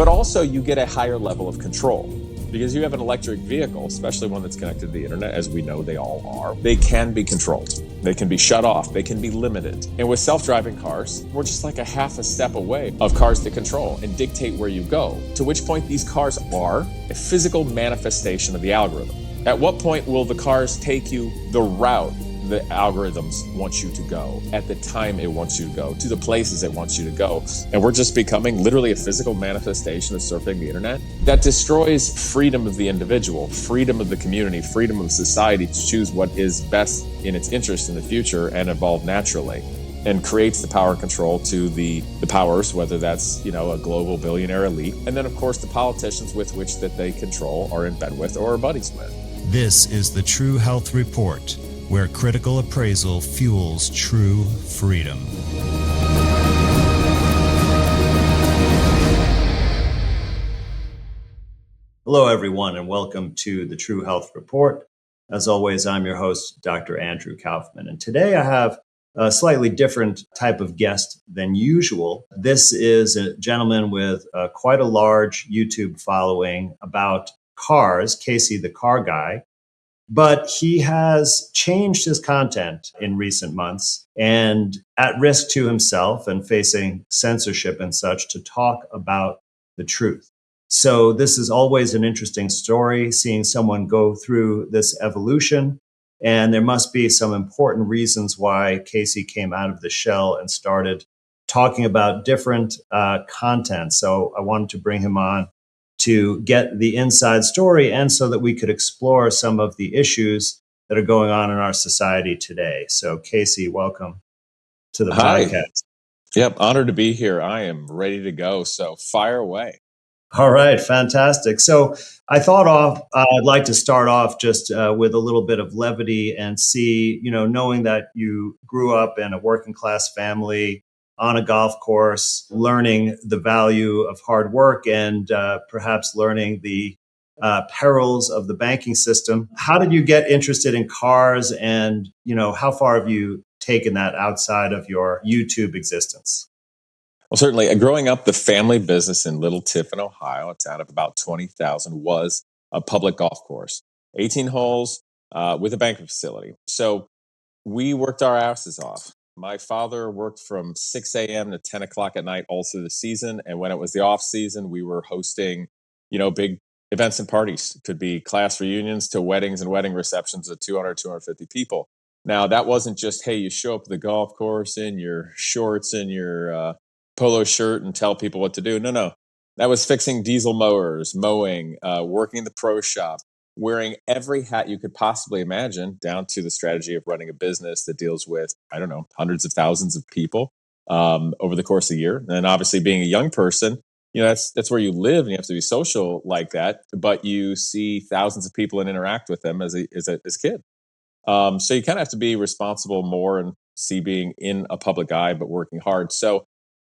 But also you get a higher level of control because you have an electric vehicle, especially one that's connected to the internet, as we know they all are. They can be controlled. They can be shut off. They can be limited. And with self-driving cars, we're just like a half a step away of cars to control and dictate where you go, to which point these cars are a physical manifestation of the algorithm. At what point will the cars take you the route the algorithms want you to go, at the time it wants you to go, to the places it wants you to go? And we're just becoming literally a physical manifestation of surfing the internet that destroys freedom of the individual, freedom of the community, freedom of society to choose what is best in its interest in the future and evolve naturally, and creates the power control to the powers, whether that's, a global billionaire elite. And then, of course, the politicians with which that they control are in bed with or are buddies with. This is the True Health Report, where critical appraisal fuels true freedom. Hello, everyone, and welcome to the True Health Report. As always, I'm your host, Dr. Andrew Kaufman, and today I have a slightly different type of guest than usual. This is a gentleman with quite a large YouTube following about cars, Casey the Car Guy. But he has changed his content in recent months and at risk to himself and facing censorship and such to talk about the truth. So this is always an interesting story, seeing someone go through this evolution. And there must be some important reasons why Casey came out of the shell and started talking about different content. So I wanted to bring him on to get the inside story and so that we could explore some of the issues that are going on in our society today. So Casey, welcome to the podcast. Yep, honored to be here. I am ready to go. So fire away. All right, fantastic. So I thought I'd like to start off just with a little bit of levity and see, knowing that you grew up in a working class family, on a golf course, learning the value of hard work and perhaps learning the perils of the banking system. How did you get interested in cars, and how far have you taken that outside of your YouTube existence? Well, certainly, growing up, the family business in Little Tiffin, Ohio, a town of about 20,000, was a public golf course, 18 holes with a banking facility. So we worked our asses off. My father worked from 6 a.m. to 10 o'clock at night all through the season. And when it was the off season, we were hosting, big events and parties. It could be class reunions to weddings and wedding receptions of 200, 250 people. Now, that wasn't just, hey, you show up at the golf course in your shorts and your polo shirt and tell people what to do. No. That was fixing diesel mowers, mowing, working the pro shop, wearing every hat you could possibly imagine, down to the strategy of running a business that deals with, hundreds of thousands of people over the course of the year. And obviously, being a young person, that's where you live, and you have to be social like that. But you see thousands of people and interact with them as a kid. So you kind of have to be responsible more and see being in a public eye, but working hard. So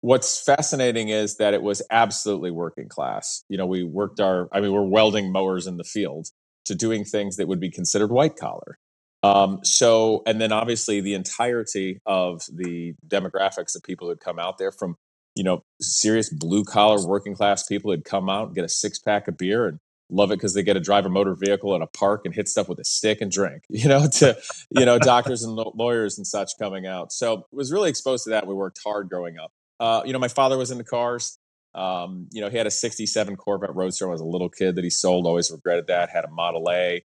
what's fascinating is that it was absolutely working class. We we're welding mowers in the field to doing things that would be considered white collar. And then obviously the entirety of the demographics of people who'd come out there from, serious blue collar working class people who'd come out and get a 6-pack of beer and love it because they get to drive a motor vehicle in a park and hit stuff with a stick and drink, to, doctors and lawyers and such coming out. So was really exposed to that. We worked hard growing up. My father was into cars. He had a 67 Corvette Roadster when I was a little kid that he sold. Always regretted that. Had a Model A,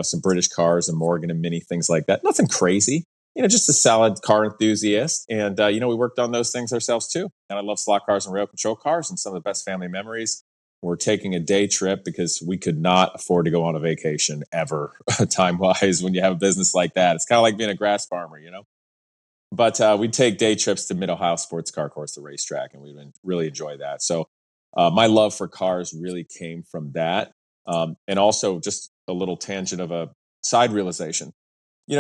some British cars, a Morgan and Mini, things like that. Nothing crazy, just a solid car enthusiast. And, we worked on those things ourselves too. And I love slot cars and rail control cars, and some of the best family memories were taking a day trip because we could not afford to go on a vacation ever time-wise when you have a business like that. It's kind of like being a grass farmer, But we'd take day trips to Mid-Ohio Sports Car Course, the racetrack, and we'd really enjoy that. So my love for cars really came from that. And also just a little tangent of a side realization.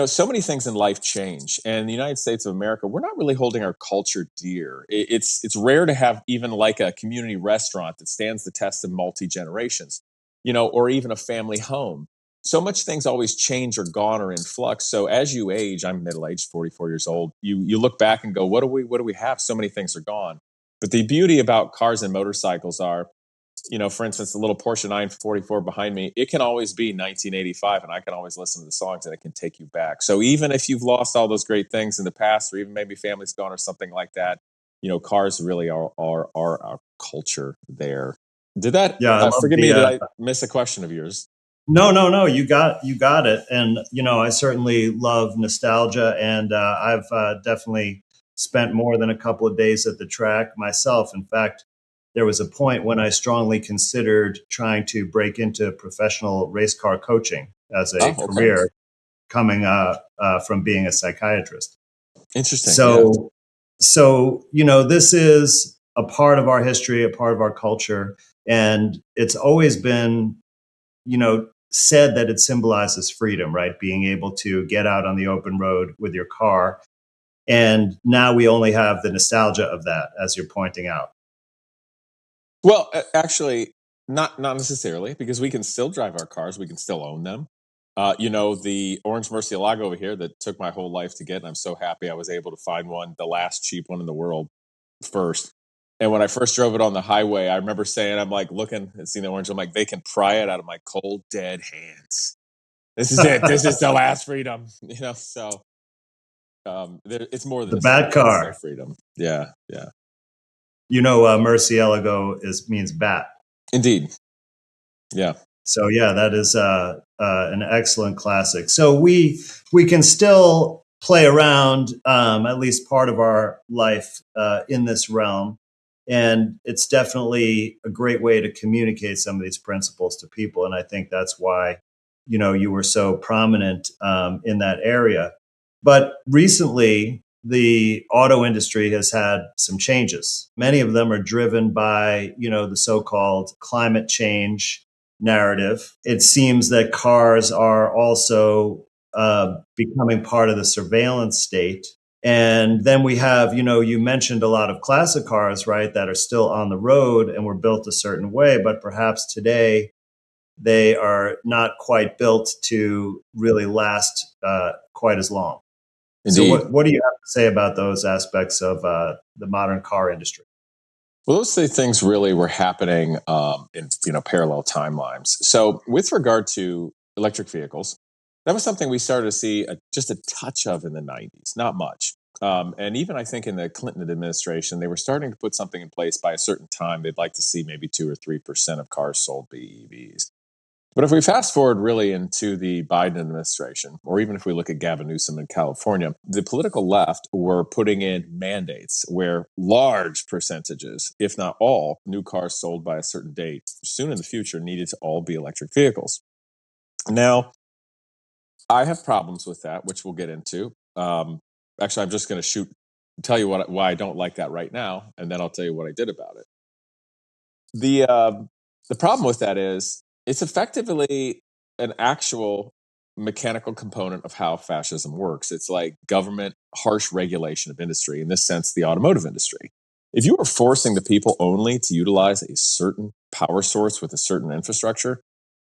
So many things in life change. And in the United States of America, we're not really holding our culture dear. It's rare to have even like a community restaurant that stands the test of multi-generations, or even a family home. So much things always change or gone or in flux. So as you age, I'm middle-aged, 44 years old, you look back and go, what do we have? So many things are gone. But the beauty about cars and motorcycles are for instance, the little Porsche 944 behind me, it can always be 1985 and I can always listen to the songs and it can take you back. So even if you've lost all those great things in the past, or even maybe family's gone or something like that, cars really are our culture there. Did that, Yeah, I love forgive me, did the. I miss a question of yours? No, no, no. You got it. And I certainly love nostalgia, and I've definitely spent more than a couple of days at the track myself. In fact, there was a point when I strongly considered trying to break into professional race car coaching as a Oh, okay. career, coming from being a psychiatrist. Interesting. Yeah. So, this is a part of our history, a part of our culture, and it's always been said that it symbolizes freedom, right? Being able to get out on the open road with your car. And now we only have the nostalgia of that, as you're pointing out. Well, actually, not necessarily, because we can still drive our cars, we can still own them. The orange Murcielago over here that took my whole life to get, and I'm so happy I was able to find one, the last cheap one in the world first. And when I first drove it on the highway, I remember saying, I'm like looking and seeing the orange, I'm like, they can pry it out of my cold, dead hands. This is it. This is the last freedom. So it's more than The bad nostalgia. It's still car. freedom. Yeah, yeah. Murcielago means bat. Indeed. Yeah. So yeah, that is an excellent classic. So we can still play around, at least part of our life in this realm, and it's definitely a great way to communicate some of these principles to people. And I think that's why you were so prominent in that area. But recently, the auto industry has had some changes. Many of them are driven by the so-called climate change narrative. It seems that cars are also becoming part of the surveillance state. And then we have, you mentioned a lot of classic cars, right, that are still on the road and were built a certain way, but perhaps today they are not quite built to really last quite as long. So, Indeed. what do you have to say about those aspects of the modern car industry? Well, those three things really were happening in parallel timelines. So, with regard to electric vehicles, that was something we started to see just a touch of in the '90s, not much. And even I think in the Clinton administration, they were starting to put something in place by a certain time. They'd like to see maybe 2 or 3% of cars sold be EVs. But if we fast forward really into the Biden administration, or even if we look at Gavin Newsom in California, the political left were putting in mandates where large percentages, if not all, new cars sold by a certain date soon in the future needed to all be electric vehicles. Now, I have problems with that, which we'll get into. Actually, I'm just going to tell you why I don't like that right now, and then I'll tell you what I did about it. The problem with that is it's effectively an actual mechanical component of how fascism works. It's like government harsh regulation of industry, in this sense, the automotive industry. If you are forcing the people only to utilize a certain power source with a certain infrastructure,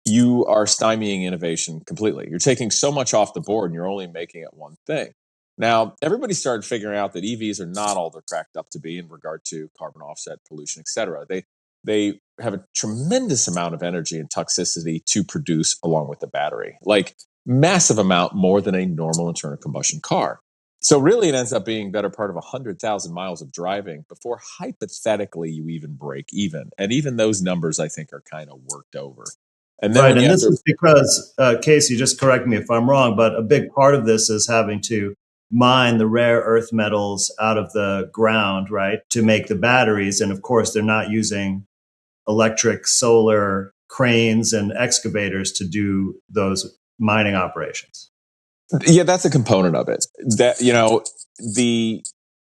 you are stymieing innovation completely. You're taking so much off the board and you're only making it one thing. Now, everybody started figuring out that EVs are not all they're cracked up to be in regard to carbon offset, pollution, et cetera. They have a tremendous amount of energy and toxicity to produce along with the battery, like massive amount more than a normal internal combustion car. So really, it ends up being better part of 100,000 miles of driving before hypothetically you even break even. And even those numbers, I think, are kind of worked over. And then Right. when you And have this to, is because, Casey, just correct me if I'm wrong, but a big part of this is having to mine the rare earth metals out of the ground, right, to make the batteries. And of course, they're not using electric, solar cranes and excavators to do those mining operations. yeah, that's a component of it. That the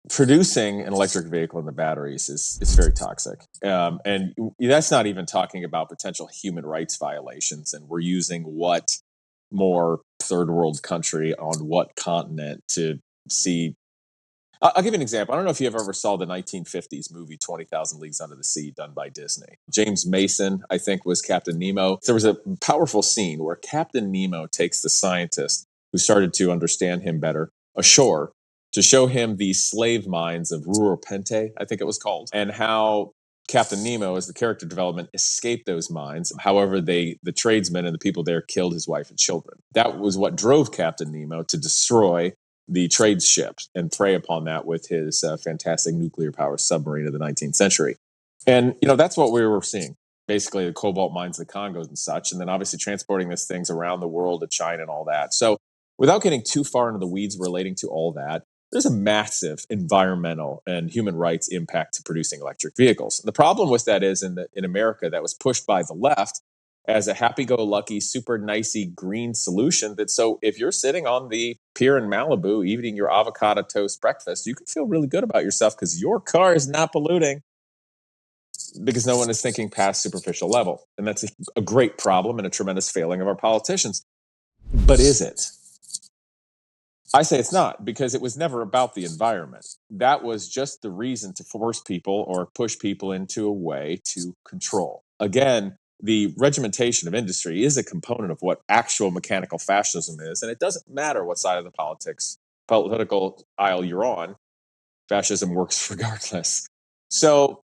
producing an electric vehicle in the batteries is very toxic, and that's not even talking about potential human rights violations. And we're using what more third world country on what continent to see. I'll give you an example. I don't know if you ever saw the 1950s movie 20,000 Leagues Under the Sea done by Disney. James Mason, I think, was Captain Nemo. There was a powerful scene where Captain Nemo takes the scientist who started to understand him better ashore to show him the slave mines of Rural Pente, I think it was called, and how Captain Nemo, as the character development, escaped those mines. However, the tradesmen and the people there killed his wife and children. That was what drove Captain Nemo to destroy the trade ships and prey upon that with his fantastic nuclear power submarine of the 19th century. And, that's what we were seeing. Basically, the cobalt mines of the Congos and such. And then obviously transporting these things around the world to China and all that. So without getting too far into the weeds relating to all that, there's a massive environmental and human rights impact to producing electric vehicles. And the problem with that is in America, that was pushed by the left as a happy-go-lucky, super nicey green solution. That so if you're sitting on the pier in Malibu eating your avocado toast breakfast, you can feel really good about yourself because your car is not polluting, because no one is thinking past superficial level. And that's a great problem and a tremendous failing of our politicians. But is it? I say it's not, because it was never about the environment. That was just the reason to force people or push people into a way to control. Again, the regimentation of industry is a component of what actual mechanical fascism is. And it doesn't matter what side of the political aisle you're on, fascism works regardless. So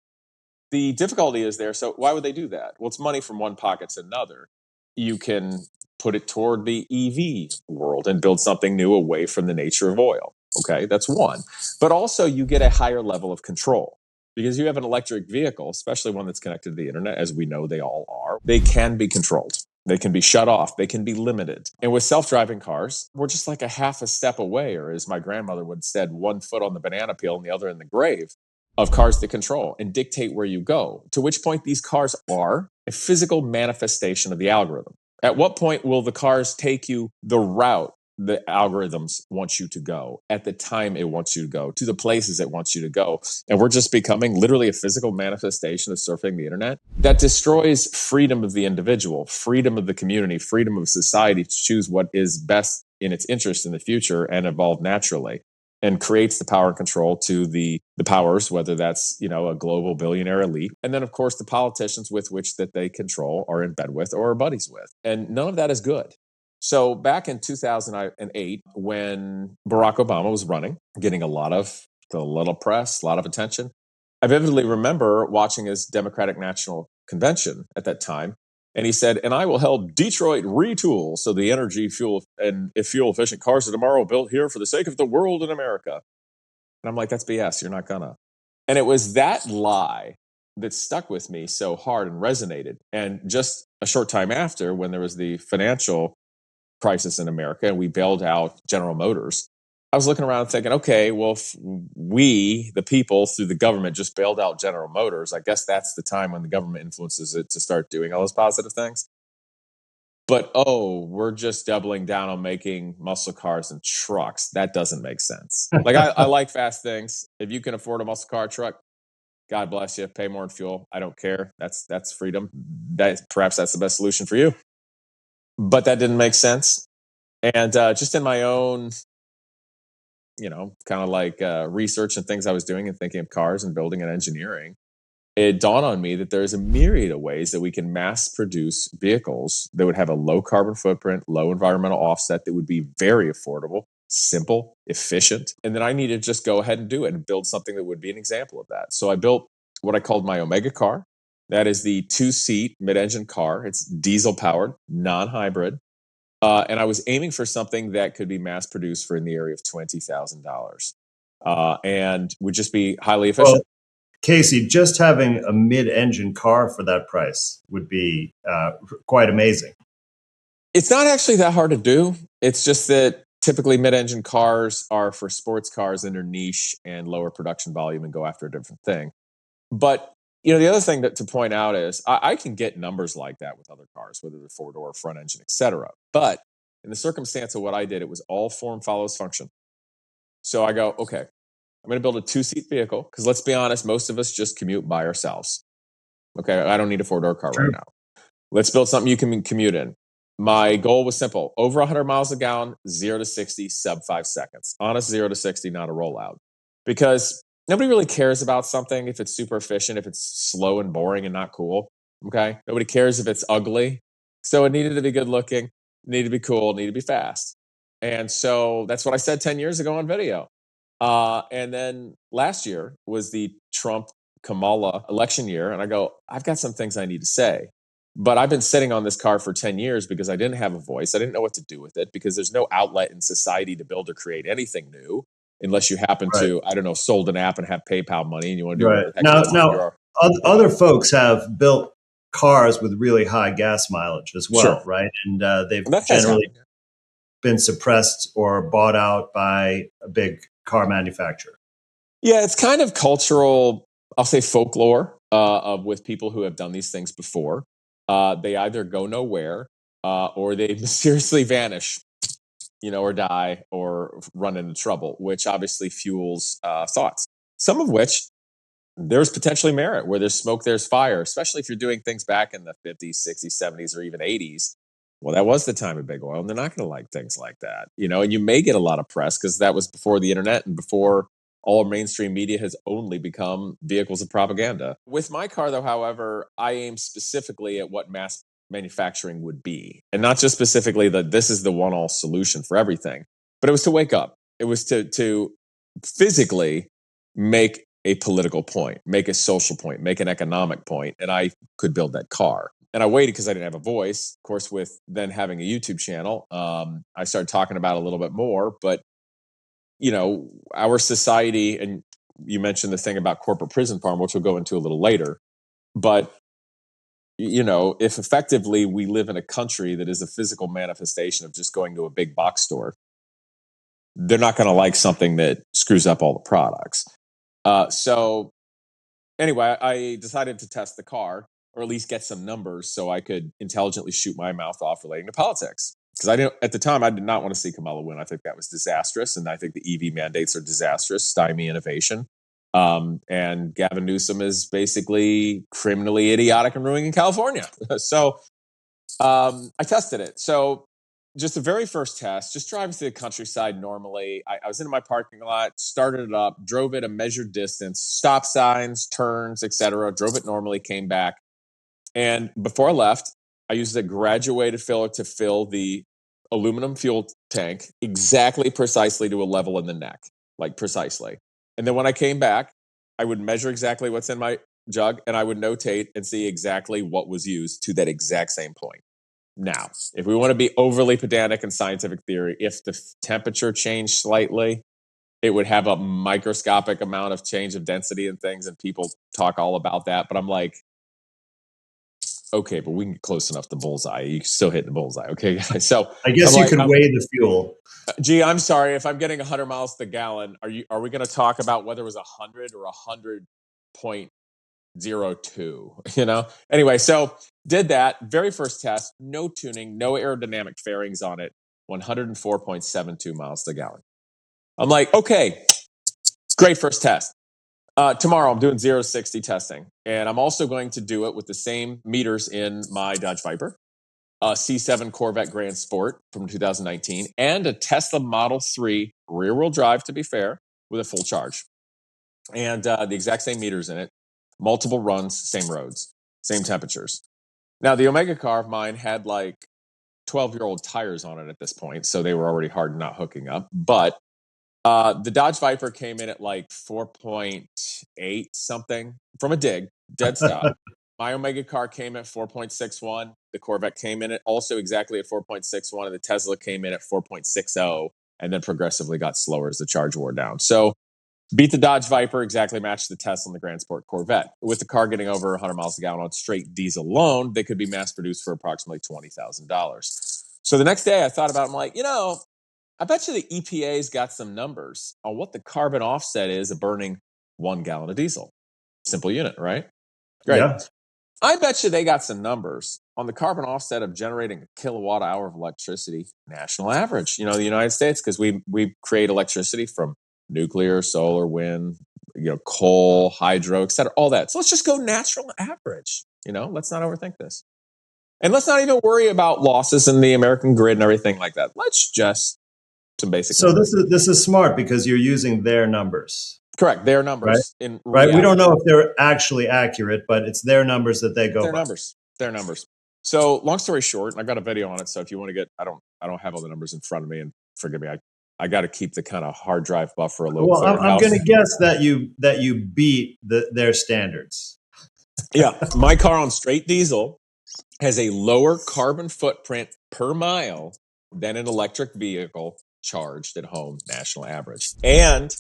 the difficulty is there. So why would they do that? Well, it's money from one pocket to another. You can put it toward the EV world and build something new away from the nature of oil. Okay, that's one. But also you get a higher level of control, because you have an electric vehicle, especially one that's connected to the internet, as we know they all are. They can be controlled. They can be shut off. They can be limited. And with self-driving cars, we're just like a half a step away, or as my grandmother would said, one foot on the banana peel and the other in the grave, of cars to control and dictate where you go, to which point these cars are a physical manifestation of the algorithm. At what point will the cars take you the route the algorithms want you to go, at the time it wants you to go, to the places it wants you to go? And we're just becoming literally a physical manifestation of surfing the internet that destroys freedom of the individual, freedom of the community, freedom of society to choose what is best in its interest in the future and evolve naturally, and creates the power and control to the powers, whether that's, a global billionaire elite. And then, of course, the politicians with which that they control, are in bed with, or are buddies with. And none of that is good. So back in 2008, when Barack Obama was running, getting a lot of press, a lot of attention, I vividly remember watching his Democratic National Convention at that time. And he said, and I will help Detroit retool so the energy, fuel, and fuel efficient cars of tomorrow built here for the sake of the world in America. And I'm like, that's BS. You're not gonna. And it was that lie that stuck with me so hard and resonated. And just a short time after, when there was the financial crisis in America and we bailed out General Motors, I was looking around thinking, okay, well, if we, the people, through the government, just bailed out General Motors, I guess that's the time when the government influences it to start doing all those positive things. But, we're just doubling down on making muscle cars and trucks. That doesn't make sense. Like, I like fast things. If you can afford a muscle car truck, God bless you. Pay more in fuel. I don't care. That's freedom. Perhaps that's the best solution for you. But that didn't make sense. And just in my own, kind of like research and things I was doing and thinking of cars and building and engineering, it dawned on me that there's a myriad of ways that we can mass produce vehicles that would have a low carbon footprint, low environmental offset, that would be very affordable, simple, efficient. And then I need to just go ahead and do it and build something that would be an example of that. So I built what I called my Omega car. That is the 2-seat mid-engine car. It's diesel powered, non-hybrid. And I was aiming for something that could be mass produced for in the area of $20,000 and would just be highly efficient. Well, Casey, just having a mid-engine car for that price would be quite amazing. It's not actually that hard to do. It's just that typically mid-engine cars are for sports cars and they're niche and lower production volume and go after a different thing. But the other thing to point out is I can get numbers like that with other cars, whether they're four-door, front engine, etc. But in the circumstance of what I did, it was all form follows function. So I go, okay, I'm going to build a 2-seat vehicle because let's be honest, most of us just commute by ourselves. Okay, I don't need a 4-door car right now. Let's build something you can commute in. My goal was simple: over 100 miles a gallon, 0 to 60, sub 5 seconds. Honest 0 to 60, not a rollout. Because nobody really cares about something if it's super efficient, if it's slow and boring and not cool. Okay, nobody cares if it's ugly. So it needed to be good looking, it needed to be cool, it needed to be fast. And so that's what I said 10 years ago on video. And then last year was the Trump Kamala election year, and I go, I've got some things I need to say. But I've been sitting on this car for 10 years because I didn't have a voice. I didn't know what to do with it because there's no outlet in society to build or create anything new unless you happen Right. to, I don't know, sold an app and have PayPal money and you want to do Right. whatever the heck you want with Now, your. other folks have built cars with really high gas mileage as well, Sure. right? And they've And that has generally happened. been suppressed or bought out by a big car manufacturer. Yeah, it's kind of cultural, I'll say folklore of with people who have done these things before. They either go nowhere or they mysteriously vanish, or die or run into trouble, which obviously fuels thoughts. Some of which there's potentially merit. Where there's smoke, there's fire, especially if you're doing things back in the 50s, 60s, 70s, or even 80s. Well, that was the time of big oil, and they're not going to like things like that, and you may get a lot of press because that was before the internet and before all mainstream media has only become vehicles of propaganda. With my car, though, however, I aim specifically at what mass manufacturing would be, and not just specifically that this is the one-all solution for everything, but it was to wake up. It was to physically make a political point, make a social point, make an economic point, and I could build that car. And I waited because I didn't have a voice. Of course, with then having a YouTube channel, I started talking about it a little bit more. But our society, and you mentioned the thing about corporate prison farm, which we'll go into a little later. But if effectively we live in a country that is a physical manifestation of just going to a big box store, they're not going to like something that screws up all the products. So anyway, I decided to test the car, or at least get some numbers so I could intelligently shoot my mouth off relating to politics. Because at the time, I did not want to see Kamala win. I think that was disastrous. And I think the EV mandates are disastrous, stymie innovation. And Gavin Newsom is basically criminally idiotic and ruining California. So I tested it. So just the very first test, just driving through the countryside normally. I was in my parking lot, started it up, drove it a measured distance, stop signs, turns, etc. Drove it normally, came back. And before I left, I used a graduated filler to fill the aluminum fuel tank exactly precisely to a level in the neck, like precisely. And then when I came back, I would measure exactly what's in my jug and I would notate and see exactly what was used to that exact same point. Now, if we want to be overly pedantic in scientific theory, if the temperature changed slightly, it would have a microscopic amount of change of density and things, and people talk all about that. But I'm like, okay, but we can get close enough to bullseye. You can still hit the bullseye. Okay, guys. So I guess I'm you like, could weigh the fuel. gee, I'm sorry if I'm getting 100 miles to the gallon. Are we going to talk about whether it was 100 or 100.02? Anyway, so did that very first test, no tuning, no aerodynamic fairings on it, 104.72 miles to the gallon. I'm like, okay, great first test. Tomorrow I'm doing 0-60 testing, and I'm also going to do it with the same meters in my Dodge Viper, a C7 Corvette Grand Sport from 2019, and a Tesla Model 3 rear-wheel drive, to be fair, with a full charge. And the exact same meters in it, multiple runs, same roads, same temperatures. Now, the Omega car of mine had like 12-year-old tires on it at this point, so they were already hard not hooking up. But the Dodge Viper came in at like 4.8 something from a dig, dead stop. My Omega car came at 4.61. The Corvette came in at also exactly at 4.61, and the Tesla came in at 4.60, and then progressively got slower as the charge wore down. So beat the Dodge Viper, exactly matched the Tesla and the Grand Sport Corvette. With the car getting over 100 miles a gallon on straight diesel alone, they could be mass produced for approximately $20,000. So the next day I thought about it, I'm like, I bet you the EPA's got some numbers on what the carbon offset is of burning 1 gallon of diesel. Simple unit, right? Great. Yeah. I bet you they got some numbers on the carbon offset of generating a kilowatt hour of electricity, national average, the United States, because we create electricity from nuclear, solar, wind, coal, hydro, et cetera, all that. So let's just go natural average. Let's not overthink this. And let's not even worry about losses in the American grid and everything like that. Let's just some basic So numbers. this is smart because you're using their numbers. Correct. Their Right. numbers in Right. We don't reality. know if they're actually accurate, but it's their numbers that they go Their by. numbers. Their numbers. So long story short, I got a video on it. So if you want to get, I don't have all the numbers in front of me, and forgive me, I I got to keep the kind of hard drive buffer a little Well, clear. I'm going to guess that you beat their standards. Yeah, my car on straight diesel has a lower carbon footprint per mile than an electric vehicle charged at home national average. And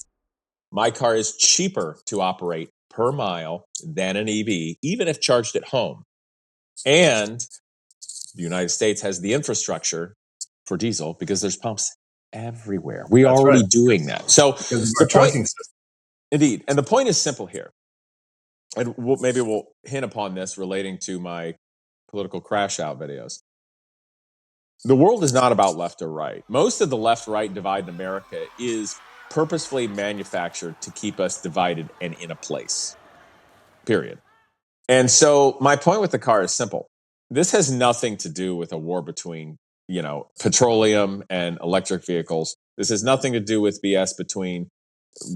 my car is cheaper to operate per mile than an EV, even if charged at home. And the United States has the infrastructure for diesel because there's pumps everywhere. We are already doing that. So Because of the our point, trunking system. indeed, and the point is simple here. And maybe we'll hint upon this relating to my political crash out videos. The world is not about left or right. Most of the left-right divide in America is purposefully manufactured to keep us divided and in a place, period. And so my point with the car is simple. This has nothing to do with a war between, petroleum and electric vehicles. This has nothing to do with BS between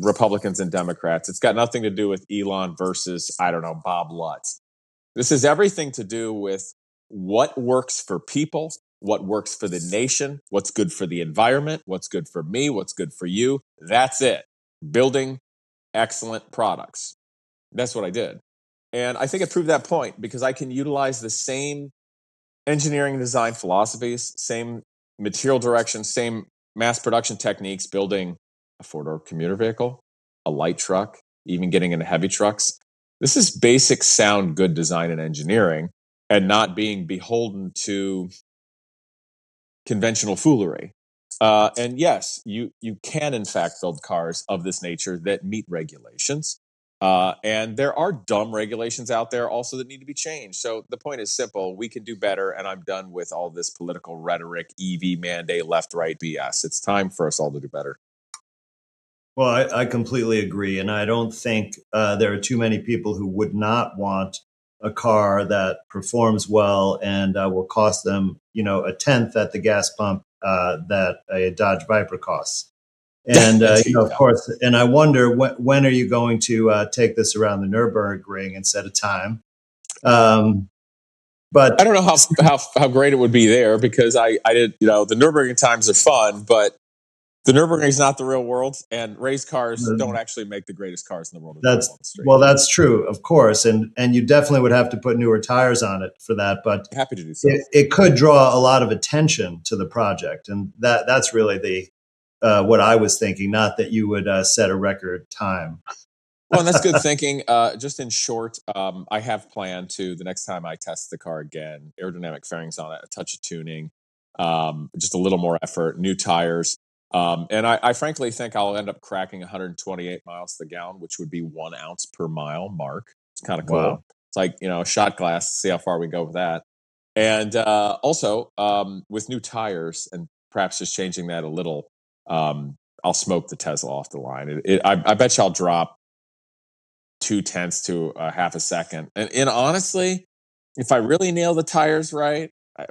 Republicans and Democrats. It's got nothing to do with Elon versus, I don't know, Bob Lutz. This has everything to do with what works for people, what works for the nation, what's good for the environment, what's good for me, what's good for you. That's it. Building excellent products. That's what I did. And I think it proved that point because I can utilize the same engineering and design philosophies, same material direction, same mass production techniques, building a four-door commuter vehicle, a light truck, even getting into heavy trucks. This is basic sound good design and engineering and not being beholden to conventional foolery. And yes, you can in fact build cars of this nature that meet regulations. And there are dumb regulations out there also that need to be changed. So the point is simple. We can do better. And I'm done with all this political rhetoric, EV mandate, left, right, BS. It's time for us all to do better. Well, I completely agree. And I don't think there are too many people who would not want a car that performs well and will cost them, a tenth at the gas pump that a Dodge Viper costs. And, of course, and I wonder when are you going to take this around the Nürburgring and set a time? But I don't know how great it would be there because I did, the Nürburgring times are fun, but the Nürburgring is not the real world, and race cars don't actually make the greatest cars in the world. That's true, of course, and you definitely would have to put newer tires on it for that. But happy to do so. It could draw a lot of attention to the project, and that's really the what I was thinking. Not that you would set a record time. Well, and that's good thinking. Just in short, I have planned to the next time I test the car again, aerodynamic fairings on it, a touch of tuning, just a little more effort, new tires. And I frankly think I'll end up cracking 128 miles to the gallon, which would be 1 ounce per mile mark. It's kind of cool. Wow. It's like, a shot glass, see how far we go with that. And also with new tires and perhaps just changing that a little, I'll smoke the Tesla off the line. I bet you I'll drop 0.2 to a half a second. And honestly, if I really nail the tires right, I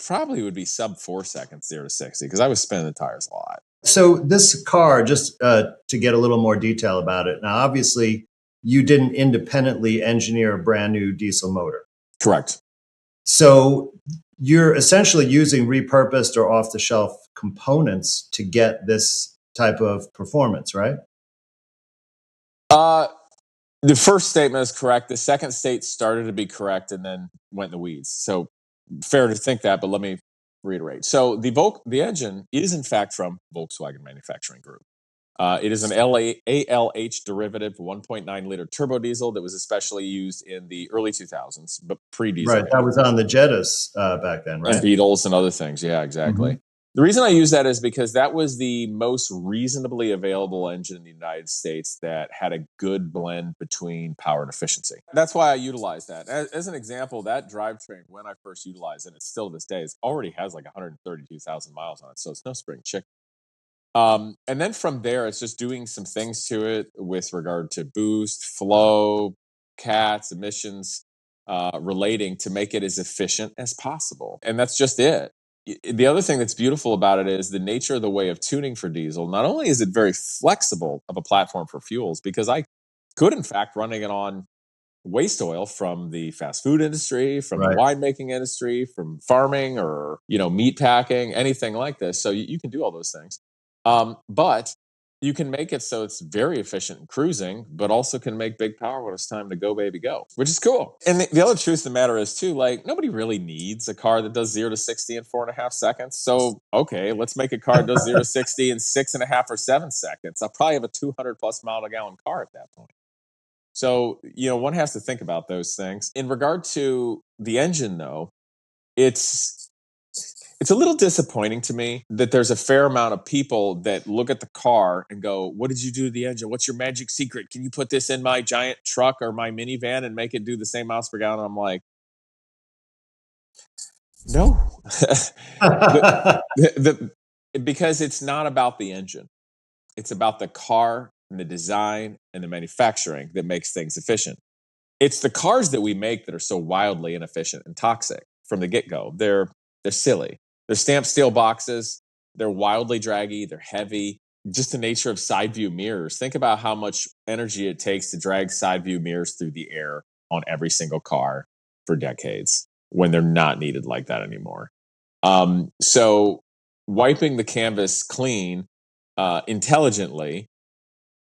probably would be sub 4 seconds 0 to 60 because I was spinning the tires a lot. So this car, just to get a little more detail about it. Now, obviously, you didn't independently engineer a brand new diesel motor. Correct. So you're essentially using repurposed or off-the-shelf components to get this type of performance, right? The first statement is correct. The second state started to be correct and then went in the weeds. So fair to think that, but let me reiterate. So the engine is in fact from Volkswagen Manufacturing Group. It is an ALH derivative 1.9 liter turbo diesel that was especially used in the early 2000s, but pre-diesel. Right, that was on the Jettas back then, right? And Beetles and other things. Yeah, exactly. Mm-hmm. The reason I use that is because that was the most reasonably available engine in the United States that had a good blend between power and efficiency. That's why I utilize that. As an example, that drivetrain, when I first utilized it, it's still to this day, it already has like 132,000 miles on it. So it's no spring chicken. And then from there, it's just doing some things to it with regard to boost, flow, CATs, emissions, relating to make it as efficient as possible. And that's just it. The other thing that's beautiful about it is the nature of the way of tuning for diesel. Not only is it very flexible of a platform for fuels, because I could, in fact, running it on waste oil from the fast food industry, from the winemaking industry, from farming or, meat packing, anything like this. So you can do all those things. But you can make it so it's very efficient in cruising, but also can make big power when it's time to go, baby, go, which is cool. And the other truth of the matter is, too, like, nobody really needs a car that does 0 to 60 in 4.5 seconds. So, okay, let's make a car that does 0 to 60 in 6.5 or 7 seconds. I'll probably have a 200 plus mile a gallon car at that point. So, one has to think about those things. In regard to the engine, though, it's a little disappointing to me that there's a fair amount of people that look at the car and go, "What did you do to the engine? What's your magic secret? Can you put this in my giant truck or my minivan and make it do the same miles per gallon?" I'm like, no. the, because it's not about the engine. It's about the car and the design and the manufacturing that makes things efficient. It's the cars that we make that are so wildly inefficient and toxic from the get-go. They're silly. They're stamped steel boxes. They're wildly draggy. They're heavy. Just the nature of side view mirrors. Think about how much energy it takes to drag side view mirrors through the air on every single car for decades when they're not needed like that anymore. So wiping the canvas clean intelligently,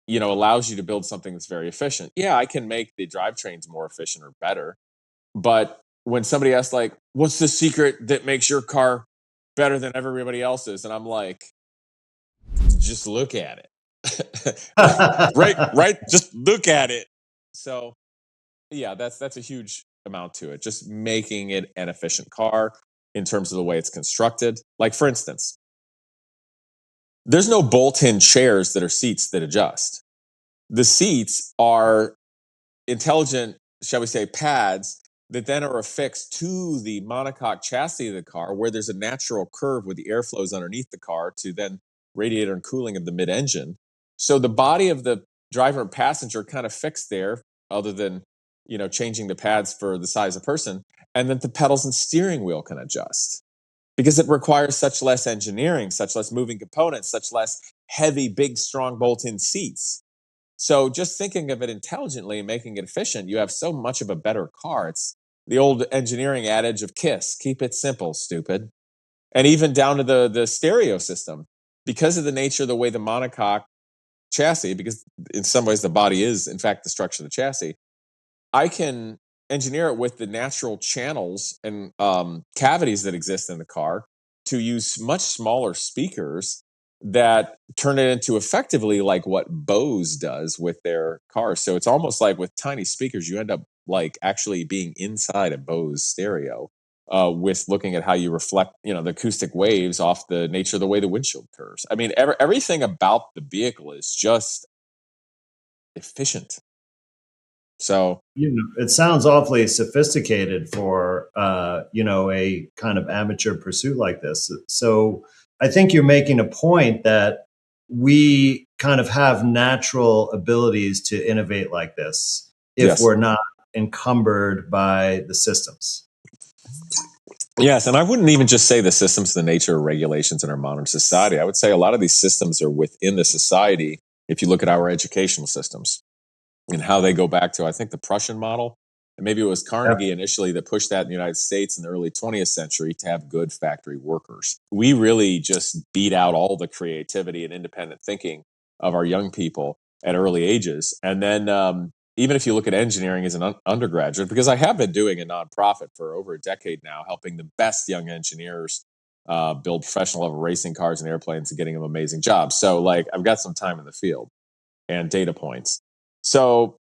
allows you to build something that's very efficient. Yeah, I can make the drivetrains more efficient or better. But when somebody asks, like, what's the secret that makes your car better than everybody else's? And I'm like, just look at it. right. Just look at it. So yeah, that's a huge amount to it. Just making it an efficient car in terms of the way it's constructed. Like, for instance, there's no bolt-in chairs that are seats that adjust. The seats are intelligent, shall we say, pads that then are affixed to the monocoque chassis of the car, where there's a natural curve where the air flows underneath the car to then radiator and cooling of the mid-engine. So the body of the driver and passenger kind of fixed there, other than changing the pads for the size of person, and then the pedals and steering wheel can adjust because it requires such less engineering, such less moving components, such less heavy, big, strong bolt-in seats. So just thinking of it intelligently and making it efficient, you have so much of a better car. It's the old engineering adage of KISS, keep it simple, stupid. And even down to the stereo system, because of the nature of the way the monocoque chassis, because in some ways the body is, in fact, the structure of the chassis, I can engineer it with the natural channels and cavities that exist in the car to use much smaller speakers that turn it into effectively like what Bose does with their cars. So it's almost like with tiny speakers, you end up like actually being inside a Bose stereo with looking at how you reflect, the acoustic waves off the nature of the way the windshield curves. I mean, everything about the vehicle is just efficient. So it sounds awfully sophisticated for a kind of amateur pursuit like this. So I think you're making a point that we kind of have natural abilities to innovate like this if yes. we're not encumbered by the systems. Yes, and I wouldn't even just say the systems, the nature of regulations in our modern society. I would say a lot of these systems are within the society. If you look at our educational systems and how they go back to, I think, the Prussian model, and maybe it was Carnegie initially that pushed that in the United States in the early 20th century to have good factory workers. We really just beat out all the creativity and independent thinking of our young people at early ages. And then even if you look at engineering as an undergraduate, because I have been doing a nonprofit for over a decade now, helping the best young engineers build professional level racing cars and airplanes and getting them amazing jobs. So like I've got some time in the field and data points. So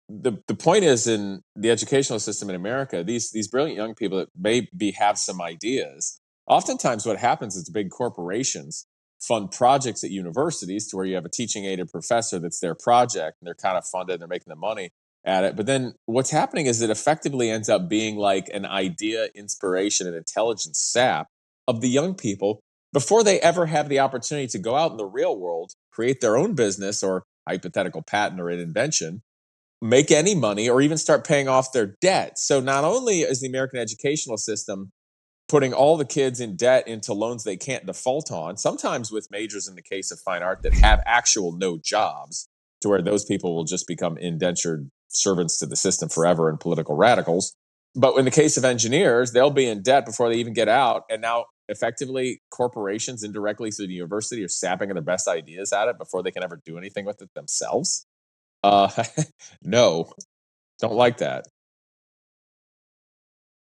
the point is, in the educational system in America, these brilliant young people that maybe have some ideas, oftentimes what happens is big corporations fund projects at universities to where you have a teaching aided professor that's their project and they're kind of funded and they're making the money at it. But then what's happening is it effectively ends up being like an idea, inspiration, and intelligence sap of the young people before they ever have the opportunity to go out in the real world, create their own business or hypothetical patent or an invention, make any money, or even start paying off their debt. So not only is the American educational system putting all the kids in debt into loans they can't default on, sometimes with majors in the case of fine art that have actual no jobs, to where those people will just become indentured servants to the system forever and political radicals. But in the case of engineers, they'll be in debt before they even get out. And now effectively corporations indirectly through the university are sapping their best ideas at it before they can ever do anything with it themselves. Uh, no, don't like that.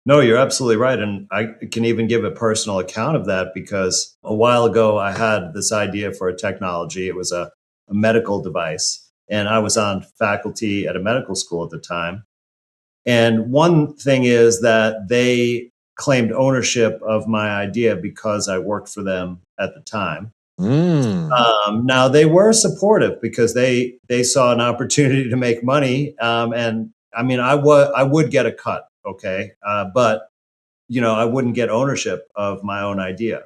No, you're absolutely right. And I can even give a personal account of that because a while ago I had this idea for a technology. It was a medical device. And I was on faculty at a medical school at the time. And one thing is that they claimed ownership of my idea because I worked for them at the time. Mm. Now they were supportive because they saw an opportunity to make money, and I mean I would get a cut, okay, but I wouldn't get ownership of my own idea.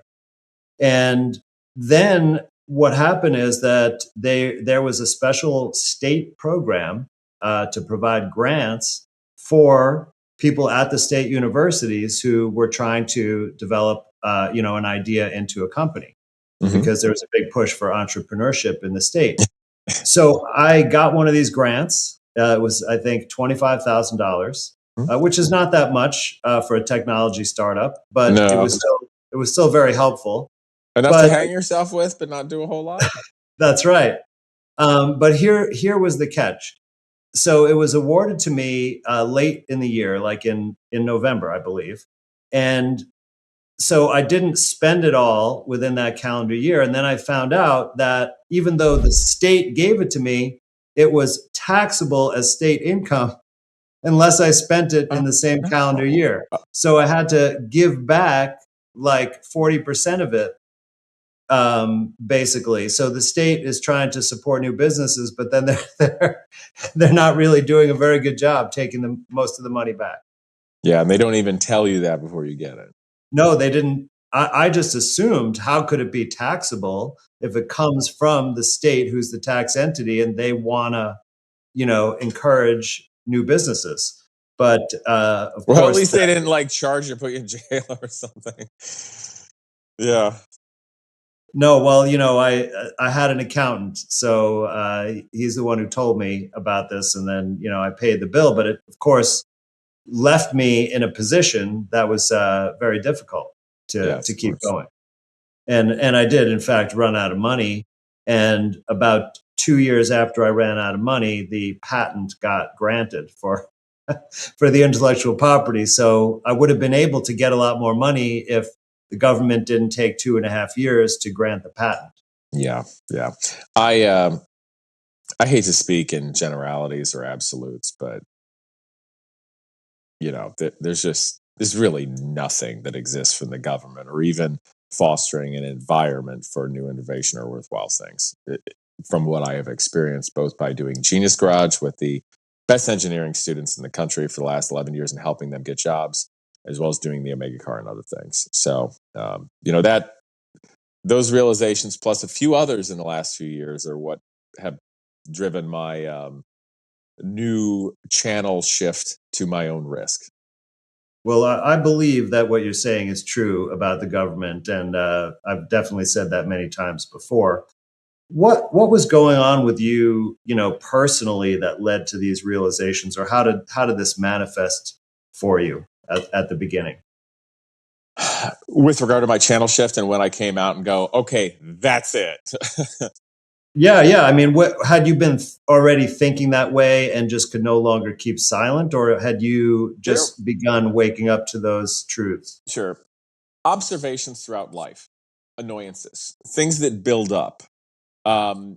And then what happened is that there was a special state program to provide grants for people at the state universities who were trying to develop an idea into a company Hmm. because there was a big push for entrepreneurship in the state. So I got one of these grants. It was, I think, $25,000, which is not that much for a technology startup, but No, it was still very helpful. enough to But hang yourself with, but not do a whole lot. that's right. But here was the catch. So it was awarded to me late in the year, like in November, I believe, and so I didn't spend it all within that calendar year. And then I found out that even though the state gave it to me, it was taxable as state income unless I spent it in Oh the same calendar no. year. So I had to give back like 40% of it, basically. So the state is trying to support new businesses, but then they're not really doing a very good job taking most of the money back. Yeah, and they don't even tell you that before you get it. No, they didn't. I just assumed how could it be taxable if it comes from the state who's the tax entity and they want to, encourage new businesses. But of Well, at course, least they didn't like charge you, put you in jail or something. Yeah. no. Well, I had an accountant, so he's the one who told me about this, and then I paid the bill. But it, of course, left me in a position that was very difficult Yes, to of keep course. going. And I did in fact run out of money. And about 2 years after I ran out of money, the patent got granted for for the intellectual property. So I would have been able to get a lot more money if the government didn't take 2.5 years to grant the patent. Yeah, yeah. I hate to speak in generalities or absolutes, but there's really nothing that exists from the government or even fostering an environment for new innovation or worthwhile things. From what I have experienced, both by doing Genius Garage with the best engineering students in the country for the last 11 years and helping them get jobs, as well as doing the Omega Car and other things. So, that those realizations plus a few others in the last few years are what have driven my new channel shift to my own risk. Well, I believe that what you're saying is true about the government, and I've definitely said that many times before. What was going on with you, personally that led to these realizations, or how did this manifest for you at the beginning? With regard to my channel shift and when I came out and go, okay, that's it. Yeah, yeah. I mean, what had you been already thinking that way and just could no longer keep silent, or had you There, just begun waking up to those truths? sure. Observations throughout life, annoyances, things that build up. Um,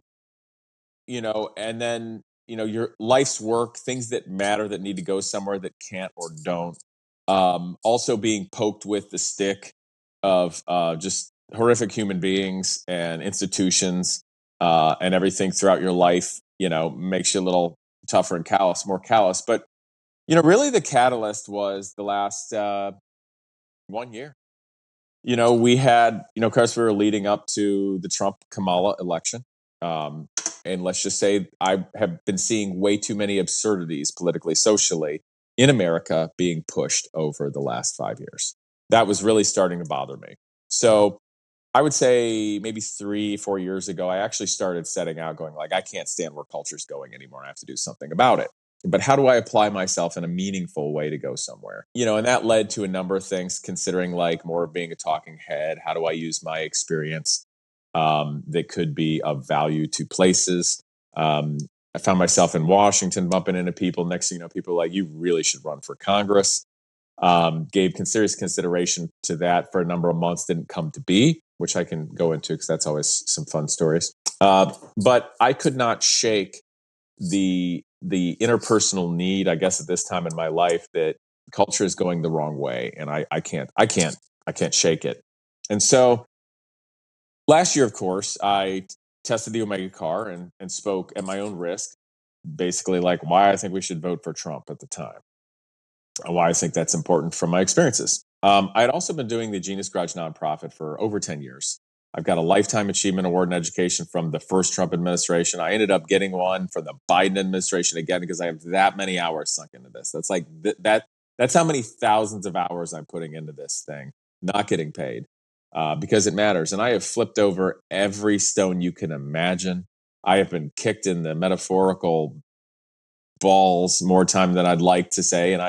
and then your life's work, things that matter that need to go somewhere that can't or don't. Also being poked with the stick of just horrific human beings and institutions and everything throughout your life. Makes you a little tougher and more callous. But really, the catalyst was the last 1 year. We had, of course, we were leading up to the Trump Kamala election. Um, and let's just say I have been seeing way too many absurdities politically, socially in America being pushed over the last 5 years. That was really starting to bother me. So I would say maybe 3, 4 years ago, I actually started setting out going like, I can't stand where culture's going anymore. I have to do something about it. but how do I apply myself in a meaningful way to go somewhere? And that led to a number of things, considering like more of being a talking head. How do I use my experience that could be of value to places? I found myself in Washington bumping into people. Next thing you know, people are like, you really should run for Congress. Gave serious consideration to that for a number of months, didn't come to be, which I can go into because that's always some fun stories. But I could not shake the interpersonal need, I guess, at this time in my life, that culture is going the wrong way, and I can't shake it. And so last year, of course, I tested the Omega car and spoke at my own risk, basically like why I think we should vote for Trump at the time, and why I think that's important from my experiences. I had also been doing the Genius Garage nonprofit for over 10 years. I've got a Lifetime Achievement Award in education from the first Trump administration. I ended up getting one from the Biden administration again because I have that many hours sunk into this. That's like that's how many thousands of hours I'm putting into this thing, not getting paid, because it matters. And I have flipped over every stone you can imagine. I have been kicked in the metaphorical balls more time than I'd like to say, and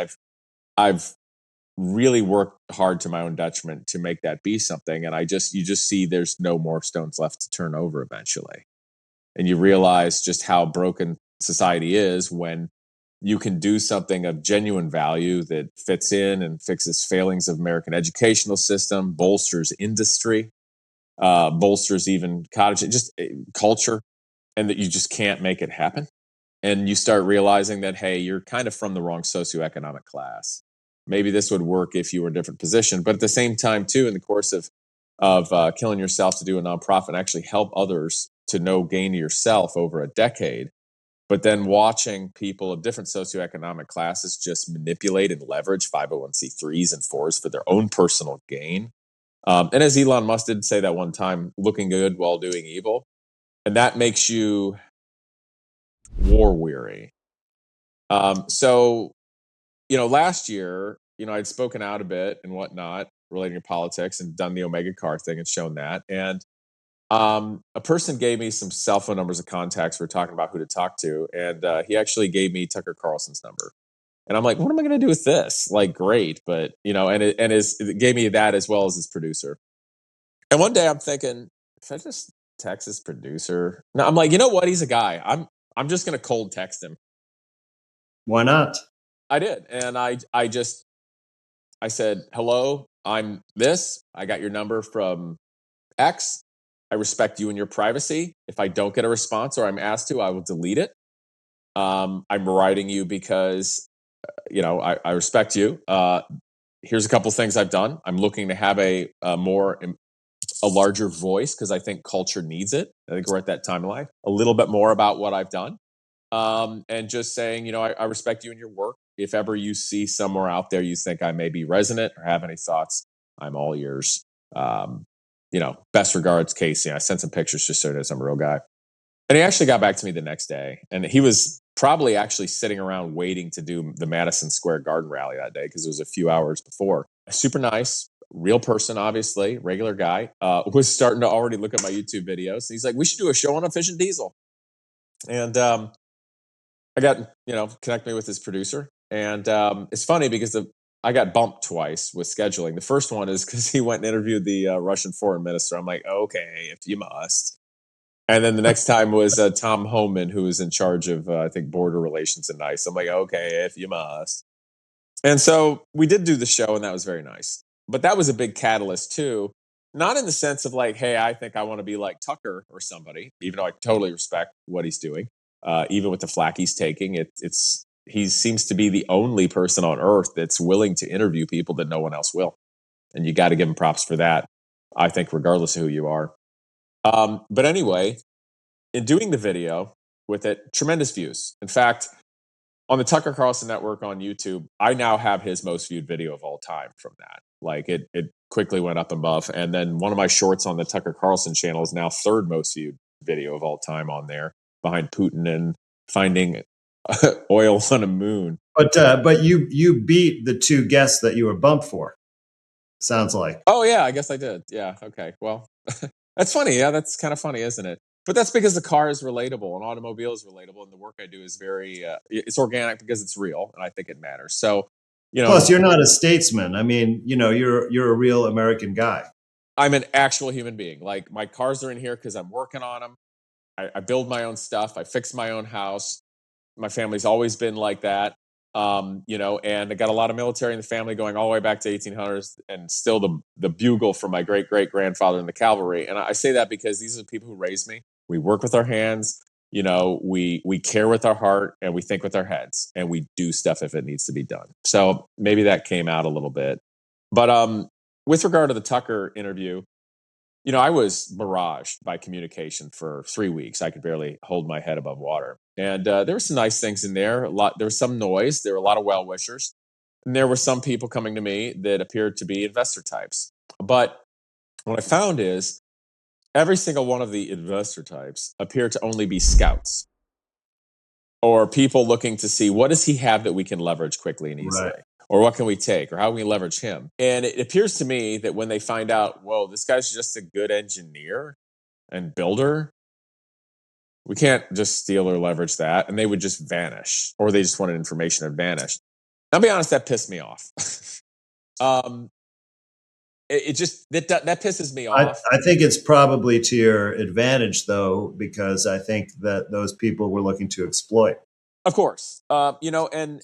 I've really worked hard to my own detriment to make that be something. And you just see there's no more stones left to turn over eventually. And you realize just how broken society is when you can do something of genuine value that fits in and fixes failings of American educational system, bolsters industry, bolsters even cottage, just culture, and that you just can't make it happen. And you start realizing that, hey, you're kind of from the wrong socioeconomic class. Maybe this would work if you were in a different position. But at the same time, too, in the course of killing yourself to do a nonprofit and actually help others to no gain to yourself over a decade, but then watching people of different socioeconomic classes just manipulate and leverage 501c3s and 4s for their own personal gain. And as Elon Musk did say that one time, looking good while doing evil. And that makes you war weary. So last year, I'd spoken out a bit and whatnot relating to politics and done the Omega car thing and shown that. And a person gave me some cell phone numbers of contacts. We were talking about who to talk to. And he actually gave me Tucker Carlson's number. And I'm like, what am I going to do with this? Like, great. But, it gave me that as well as his producer. And one day I'm thinking, should I just text his producer? No, I'm like, you know what? He's a guy. I'm just going to cold text him. Why not? I did. And I said, hello, I'm this. I got your number from X. I respect you and your privacy. If I don't get a response or I'm asked to, I will delete it. I'm writing you because, I respect you. Here's a couple things I've done. I'm looking to have a larger voice because I think culture needs it. I think we're at that time in life. A little bit more about what I've done. And just saying, I respect you and your work. If ever you see somewhere out there you think I may be resonant or have any thoughts, I'm all ears. Best regards, Casey. I sent some pictures just so that I'm a real guy. And he actually got back to me the next day. And he was probably actually sitting around waiting to do the Madison Square Garden rally that day because it was a few hours before. Super nice, real person, obviously, regular guy, was starting to already look at my YouTube videos. And he's like, we should do a show on efficient diesel. And I got, connect me with his producer. And it's funny because I got bumped twice with scheduling. The first one is because he went and interviewed the Russian foreign minister. I'm like, okay, if you must. And then the next time was Tom Homan, who was in charge of, I think, border relations and ICE. I'm like, okay, if you must. And so we did do the show, and that was very nice. But that was a big catalyst, too. Not in the sense of like, hey, I think I want to be like Tucker or somebody, even though I totally respect what he's doing. Even with the flack he's taking, he seems to be the only person on earth that's willing to interview people that no one else will. And you got to give him props for that, I think, regardless of who you are. But anyway, in doing the video with it, tremendous views. In fact, on the Tucker Carlson Network on YouTube, I now have his most viewed video of all time from that. Like it quickly went up above. And then one of my shorts on the Tucker Carlson channel is now third most viewed video of all time on there, behind Putin and finding oil on a moon. But you beat the two guests that you were bumped for. Sounds like. Oh yeah, I guess I did. Yeah. Okay. Well, that's funny. Yeah, that's kind of funny, isn't it? But that's because the car is relatable, and automobile is relatable, and the work I do is very it's organic because it's real, and I think it matters. So, Plus, you're not a statesman. I mean, you're a real American guy. I'm an actual human being. Like, my cars are in here because I'm working on them. I build my own stuff. I fix my own house. My family's always been like that. And I got a lot of military in the family going all the way back to 1800s, and still the bugle from my great great grandfather in the cavalry. And I say that because these are the people who raised me. We work with our hands. We care with our heart, and we think with our heads, and we do stuff if it needs to be done. So maybe that came out a little bit. But with regard to the Tucker interview, I was barraged by communication for 3 weeks. I could barely hold my head above water. And there were some nice things in there. There was some noise. There were a lot of well wishers. And there were some people coming to me that appeared to be investor types. But what I found is every single one of the investor types appear to only be scouts, or people looking to see, what does he have that we can leverage quickly and easily? Right. Or what can we take? Or how can we leverage him? And it appears to me that when they find out, whoa, this guy's just a good engineer and builder, we can't just steal or leverage that. And they would just vanish, or they just wanted information and vanish. I'll be honest, that pissed me off. um, it just, that pisses me off. I think it's probably to your advantage, though, because I think that those people were looking to exploit. Of course. And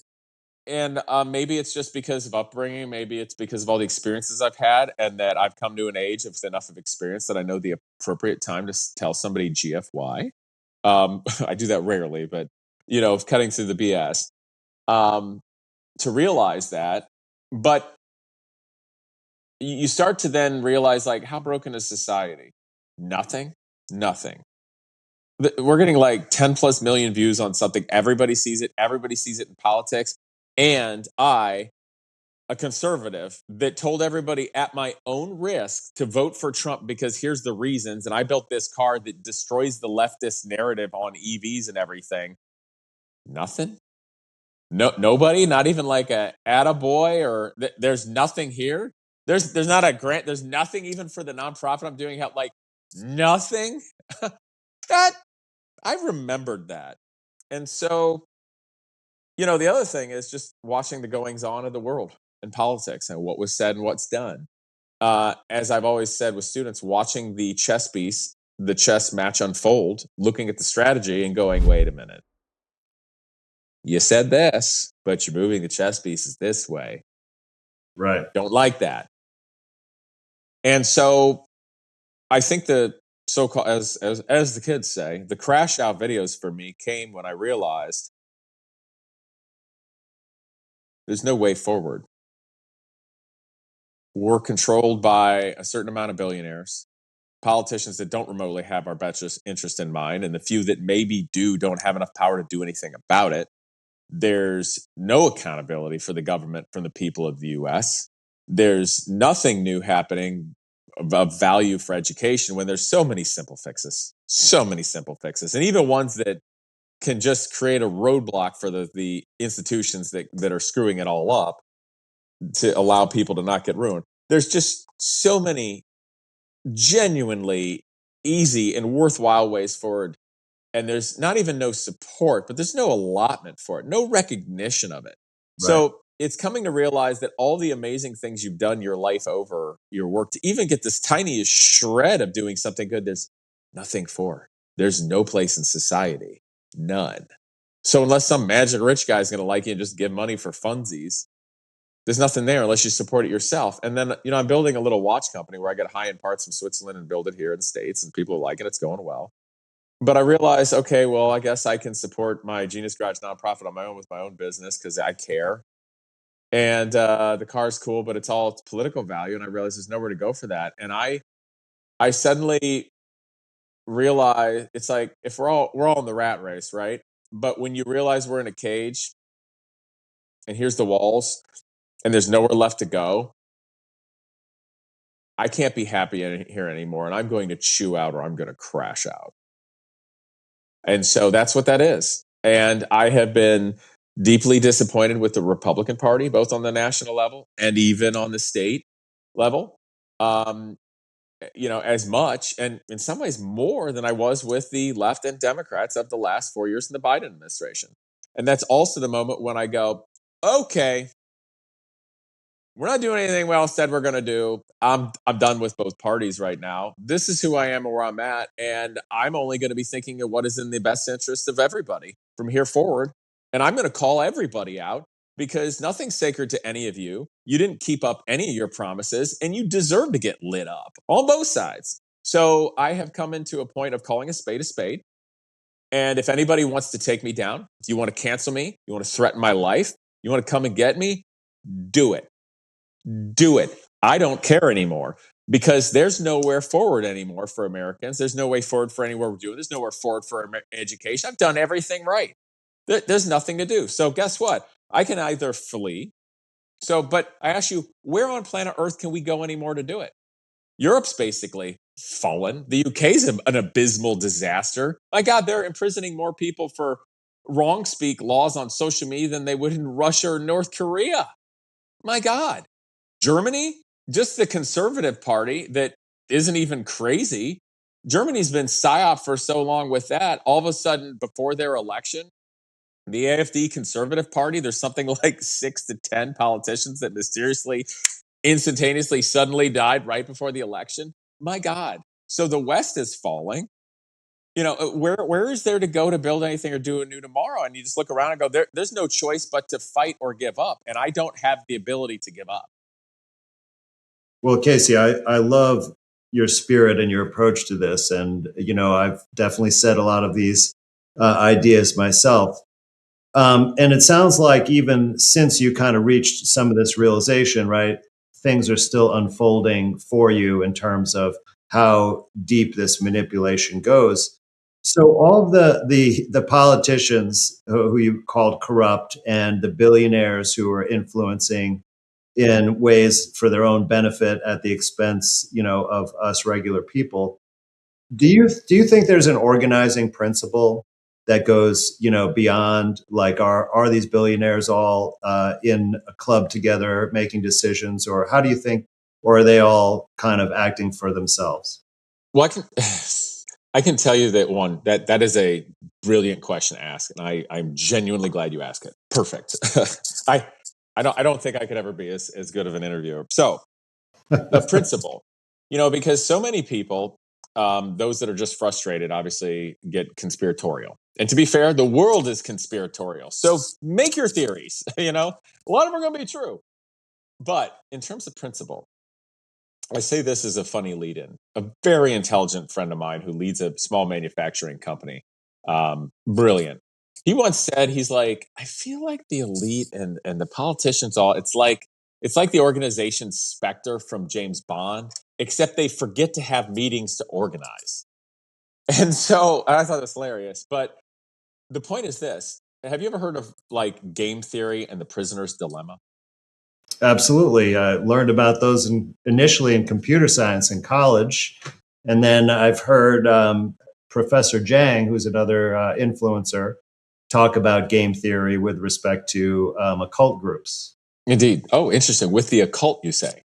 maybe it's just because of upbringing. Maybe it's because of all the experiences I've had, and that I've come to an age of enough of experience that I know the appropriate time to tell somebody GFY. I do that rarely, but cutting through the BS, to realize that. But you start to then realize, like, how broken is society? Nothing. We're getting like 10 plus million views on something. Everybody sees it. Everybody sees it in politics. And I, a conservative that told everybody at my own risk to vote for Trump because here's the reasons. And I built this car that destroys the leftist narrative on EVs and everything. Nothing. No, nobody, not even like a attaboy, or there's nothing here. There's not a grant. There's nothing even for the nonprofit I'm doing. Like, nothing. That I remembered that. And so, the other thing is just watching the goings on of the world and politics and what was said and what's done. As I've always said with students, watching the chess piece, the chess match unfold, looking at the strategy and going, wait a minute. You said this, but you're moving the chess pieces this way. Right. Don't like that. And so I think the so-called, as the kids say, the crash out videos for me came when I realized there's no way forward. We're controlled by a certain amount of billionaires, politicians that don't remotely have our best interest in mind, and the few that maybe don't have enough power to do anything about it. There's no accountability for the government from the people of the U.S. There's nothing new happening of value for education when there's so many simple fixes, and even ones that can just create a roadblock for the institutions that are screwing it all up to allow people to not get ruined. There's just so many genuinely easy and worthwhile ways forward. And there's not even no support, but there's no allotment for it, no recognition of it. Right. So it's coming to realize that all the amazing things you've done your life over, your work, to even get this tiniest shred of doing something good, there's nothing for. There's no place in society. None. So unless some magic rich guy is going to like you and just give money for funsies, there's nothing there unless you support it yourself. And then, I'm building a little watch company where I get high-end parts from Switzerland and build it here in the States, and people like it. It's going well. But I realized, okay, well, I guess I can support my Genius Garage nonprofit on my own with my own business because I care. And the car's cool, but it's all political value. And I realized there's nowhere to go for that. And I suddenly realized it's like, if we're all in the rat race, right? But when you realize we're in a cage and here's the walls and there's nowhere left to go, I can't be happy here anymore. And I'm going to chew out, or I'm going to crash out. And so that's what that is. And I have been deeply disappointed with the Republican Party, both on the national level and even on the state level. as much, and in some ways more than I was with the left and Democrats of the last 4 years in the Biden administration. And that's also the moment when I go, okay, we're not doing anything we all said we're going to do. I'm done with both parties right now. This is who I am and where I'm at, and I'm only going to be thinking of what is in the best interest of everybody from here forward. And I'm going to call everybody out because nothing's sacred to any of you. You didn't keep up any of your promises, and you deserve to get lit up on both sides. So I have come into a point of calling a spade a spade. And if anybody wants to take me down, if you want to cancel me, you want to threaten my life, you want to come and get me, do it. Do it. I don't care anymore because there's nowhere forward anymore for Americans. There's no way forward for anywhere we're doing. There's nowhere forward for education. I've done everything right. There's nothing to do. So guess what? I can either flee. But I ask you, where on planet Earth can we go anymore to do it? Europe's basically fallen. The UK's an abysmal disaster. My God, they're imprisoning more people for wrong speak laws on social media than they would in Russia or North Korea. My God. Germany, just the conservative party that isn't even crazy. Germany's been psyop for so long with that. All of a sudden, before their election, the AfD conservative party, there's something like 6 to 10 politicians that mysteriously, instantaneously, suddenly died right before the election. My God. So the West is falling. Where is there to go to build anything or do a new tomorrow? And you just look around and go, there's no choice but to fight or give up. And I don't have the ability to give up. Well, Casey, I love your spirit and your approach to this. And, I've definitely said a lot of these ideas myself. And it sounds like even since you kind of reached some of this realization, right, things are still unfolding for you in terms of how deep this manipulation goes. So all of the politicians who you called corrupt and the billionaires who are influencing in ways for their own benefit at the expense, of us regular people. Do you think there's an organizing principle that goes, beyond like are these billionaires all in a club together making decisions, or how do you think, or are they all kind of acting for themselves? Well, I can tell you that that is a brilliant question to ask, and I'm genuinely glad you asked it. Perfect. I I don't think I could ever be as good of an interviewer. So the principle, because so many people, those that are just frustrated, obviously get conspiratorial. And to be fair, the world is conspiratorial. So make your theories. A lot of them are going to be true. But in terms of principle, I say this as a funny lead in. A very intelligent friend of mine who leads a small manufacturing company, brilliant. He once said, he's like, I feel like the elite and the politicians it's like the organization Spectre from James Bond, except they forget to have meetings to organize. And so I thought it was hilarious. But the point is this. Have you ever heard of like game theory and the prisoner's dilemma? Absolutely. I learned about those initially in computer science in college. And then I've heard Professor Jang, who's another influencer, talk about game theory with respect to occult groups. Indeed. Oh, interesting. With the occult, you say?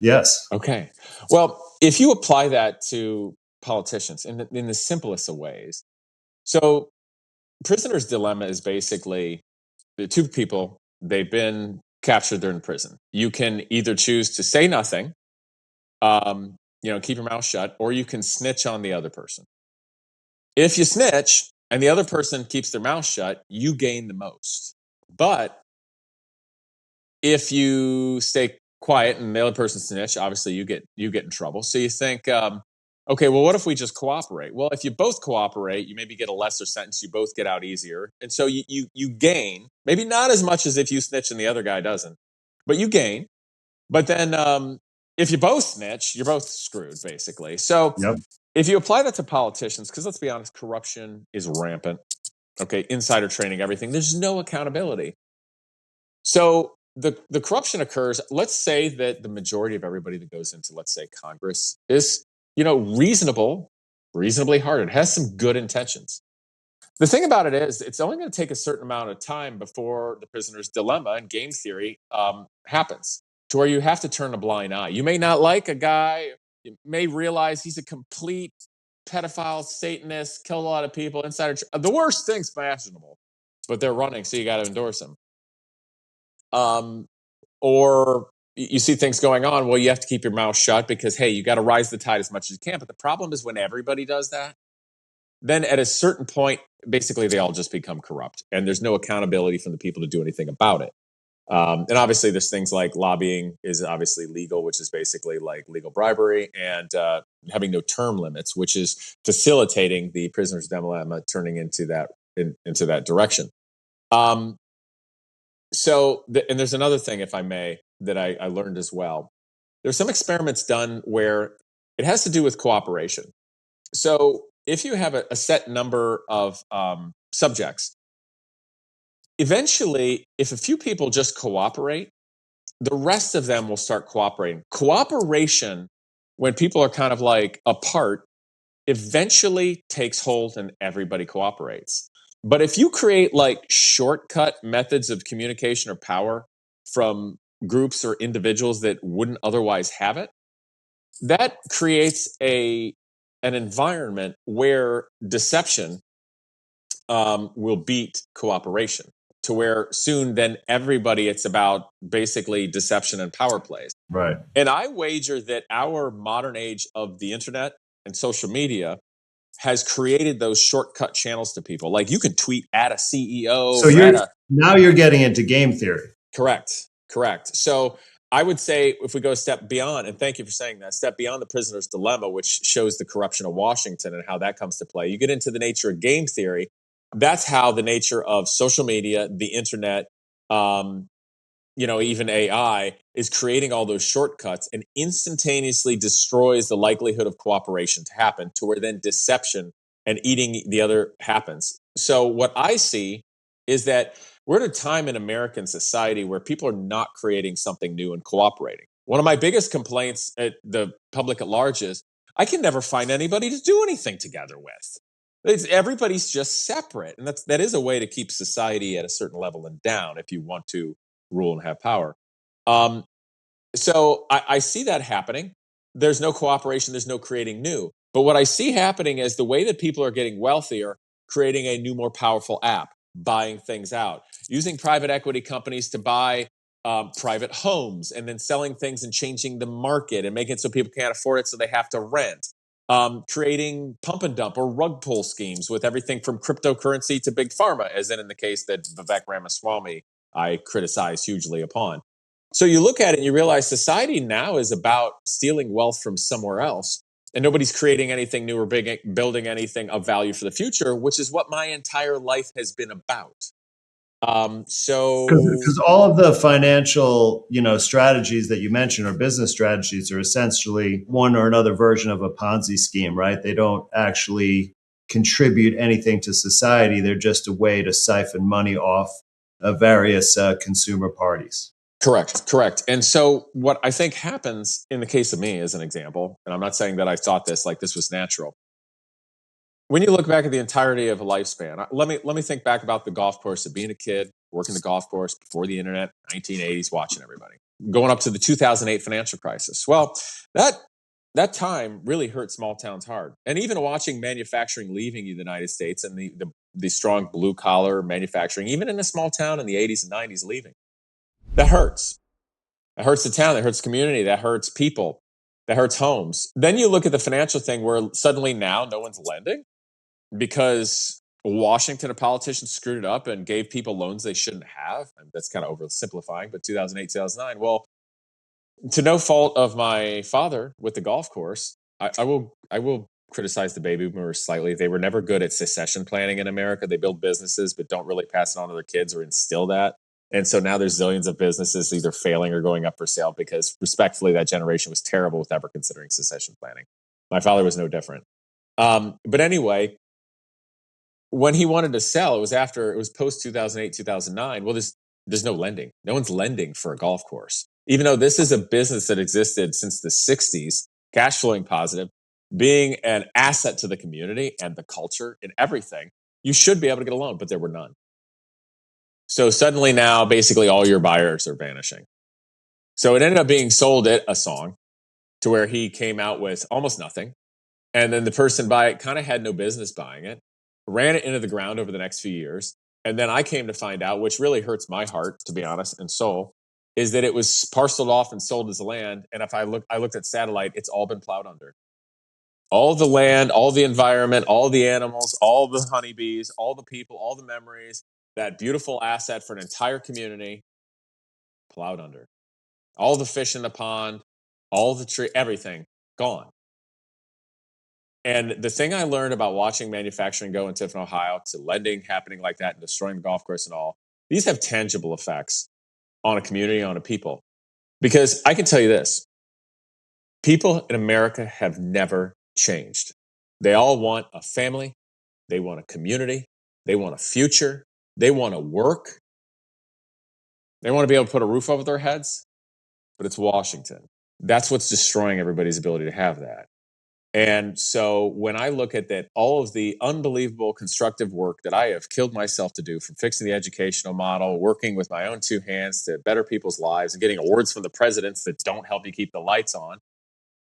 Yes. Okay. Well, if you apply that to politicians in the simplest of ways, so prisoner's dilemma is basically the two people, they've been captured, they're in prison. You can either choose to say nothing, keep your mouth shut, or you can snitch on the other person. If you snitch and the other person keeps their mouth shut, you gain the most. But if you stay quiet and the other person snitch, obviously you get in trouble. So you think, okay, well, what if we just cooperate? Well, if you both cooperate, you maybe get a lesser sentence. You both get out easier, and so you gain. Maybe not as much as if you snitch and the other guy doesn't, but you gain. But then if you both snitch, you're both screwed, basically. So Yep. if you apply that to politicians, because let's be honest, corruption is rampant. Okay, insider trading, everything. There's no accountability. So the corruption occurs. Let's say that the majority of everybody that goes into, let's say, Congress is, reasonably hard. It has some good intentions. The thing about it is, it's only going to take a certain amount of time before the prisoner's dilemma and game theory happens, to where you have to turn a blind eye. You may not like a guy may realize he's a complete pedophile, Satanist, killed a lot of people, insider, the worst things imaginable, but they're running, so you got to endorse them. Or you see things going on, well, you have to keep your mouth shut because, hey, you got to rise the tide as much as you can. But the problem is when everybody does that, then at a certain point, basically they all just become corrupt and there's no accountability from the people to do anything about it. And obviously there's things like lobbying is obviously legal, which is basically like legal bribery, and having no term limits, which is facilitating the prisoner's dilemma turning into that direction. And there's another thing, if I may, that I learned as well. There's some experiments done where it has to do with cooperation. So if you have a set number of subjects, eventually, if a few people just cooperate, the rest of them will start cooperating. Cooperation, when people are kind of like apart, eventually takes hold and everybody cooperates. But if you create like shortcut methods of communication or power from groups or individuals that wouldn't otherwise have it, that creates an environment where deception will beat cooperation, to where soon then everybody, it's about basically deception and power plays. Right. And I wager that our modern age of the internet and social media has created those shortcut channels to people. Like you can tweet at a CEO. So now you're getting into game theory. Correct. So I would say if we go a step beyond, and thank you for saying that, step beyond the prisoner's dilemma, which shows the corruption of Washington and how that comes to play, you get into the nature of game theory. That's how the nature of social media, the internet, even AI is creating all those shortcuts and instantaneously destroys the likelihood of cooperation to happen, to where then deception and eating the other happens. So what I see is that we're at a time in American society where people are not creating something new and cooperating. One of my biggest complaints at the public at large is I can never find anybody to do anything together with. Everybody's just separate. And that is a way to keep society at a certain level and down if you want to rule and have power. So I see that happening. There's no cooperation. There's no creating new. But what I see happening is the way that people are getting wealthier, creating a new, more powerful app, buying things out, using private equity companies to buy private homes, and then selling things and changing the market and making it so people can't afford it, so they have to rent. Creating pump and dump or rug pull schemes with everything from cryptocurrency to big pharma, as in the case that Vivek Ramaswamy I criticize hugely upon. So you look at it and you realize society now is about stealing wealth from somewhere else, and nobody's creating anything new or building anything of value for the future, which is what my entire life has been about. Because all of the financial, strategies that you mentioned, or business strategies, are essentially one or another version of a Ponzi scheme, right? They don't actually contribute anything to society. They're just a way to siphon money off of various consumer parties. Correct. And so what I think happens in the case of me, as an example, and I'm not saying that I thought this like this was natural. When you look back at the entirety of a lifespan, let me think back about the golf course of being a kid, working the golf course before the internet, 1980s, watching everybody, going up to the 2008 financial crisis. Well, that time really hurt small towns hard. And even watching manufacturing leaving the United States and the strong blue collar manufacturing, even in a small town in the 80s and 90s leaving, that hurts. That hurts the town, that hurts the community, that hurts people, that hurts homes. Then you look at the financial thing where suddenly now no one's lending because Washington, a politician, screwed it up and gave people loans they shouldn't have. And that's kind of oversimplifying, but 2008, 2009. Well, to no fault of my father with the golf course, I will criticize the baby boomers slightly. They were never good at succession planning in America. They build businesses, but don't really pass it on to their kids or instill that. And so now there's zillions of businesses either failing or going up for sale because, respectfully, that generation was terrible with ever considering succession planning. My father was no different. But anyway, when he wanted to sell, it was post 2008, 2009. Well, there's no lending. No one's lending for a golf course. Even though this is a business that existed since the 60s, cash flowing positive, being an asset to the community and the culture and everything, you should be able to get a loan, but there were none. So suddenly now, basically all your buyers are vanishing. So it ended up being sold at a song. to where he came out with almost nothing. And then the person buying it kind of had no business buying it, ran it into the ground over the next few years. And then I came to find out, which really hurts my heart, to be honest, and soul, is that it was parceled off and sold as land. And if I looked at satellite, it's all been plowed under. All the land, all the environment, all the animals, all the honeybees, all the people, all the memories, that beautiful asset for an entire community, plowed under. All the fish in the pond, all the tree, everything gone. And the thing I learned about watching manufacturing go in Tiffin, Ohio, to lending happening like that and destroying the golf course and all, these have tangible effects on a community, on a people. Because I can tell you this, people in America have never changed. They all want a family, they want a community, they want a future, they want to work, they want to be able to put a roof over their heads, but it's Washington. That's what's destroying everybody's ability to have that. And so when I look at that, all of the unbelievable constructive work that I have killed myself to do, from fixing the educational model, working with my own two hands to better people's lives, and getting awards from the presidents that don't help you keep the lights on,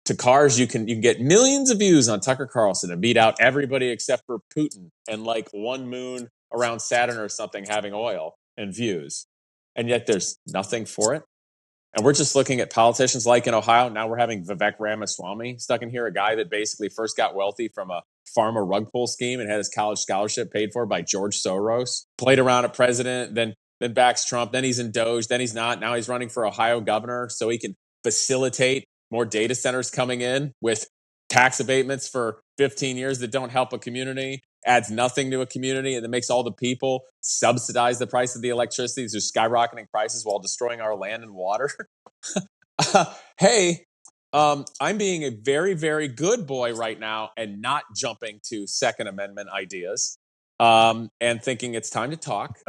to cars you can get millions of views on Tucker Carlson and beat out everybody except for Putin and like one moon around Saturn or something having oil and views. And yet there's nothing for it. And we're just looking at politicians like in Ohio. Now we're having Vivek Ramaswamy stuck in here, a guy that basically first got wealthy from a pharma rug pull scheme and had his college scholarship paid for by George Soros. Played around at president, then backs Trump. Then he's in Doge. Then he's not. Now he's running for Ohio governor so he can facilitate more data centers coming in with tax abatements for 15 years that don't help a community, adds nothing to a community, and it makes all the people subsidize the price of the electricity through skyrocketing prices while destroying our land and water. Hey, I'm being a very, very good boy right now and not jumping to Second Amendment ideas and thinking it's time to talk.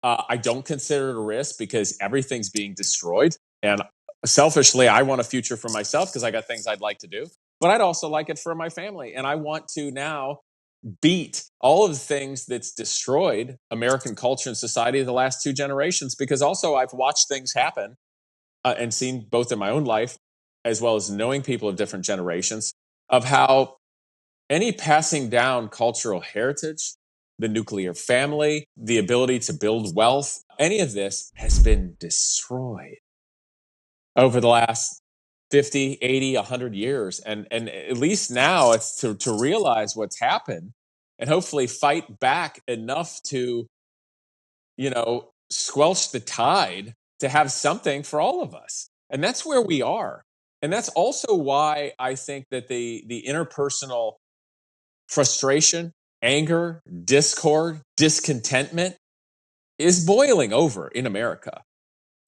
I don't consider it a risk because everything's being destroyed. And selfishly, I want a future for myself because I got things I'd like to do. But I'd also like it for my family. And I want to now beat all of the things that's destroyed American culture and society the last two generations, because also I've watched things happen and seen both in my own life as well as knowing people of different generations of how any passing down cultural heritage, the nuclear family, the ability to build wealth, any of this has been destroyed over the last 50, 80, 100 years. And at least now it's to realize what's happened and hopefully fight back enough to, squelch the tide to have something for all of us. And that's where we are. And that's also why I think that the interpersonal frustration, anger, discord, discontentment is boiling over in America.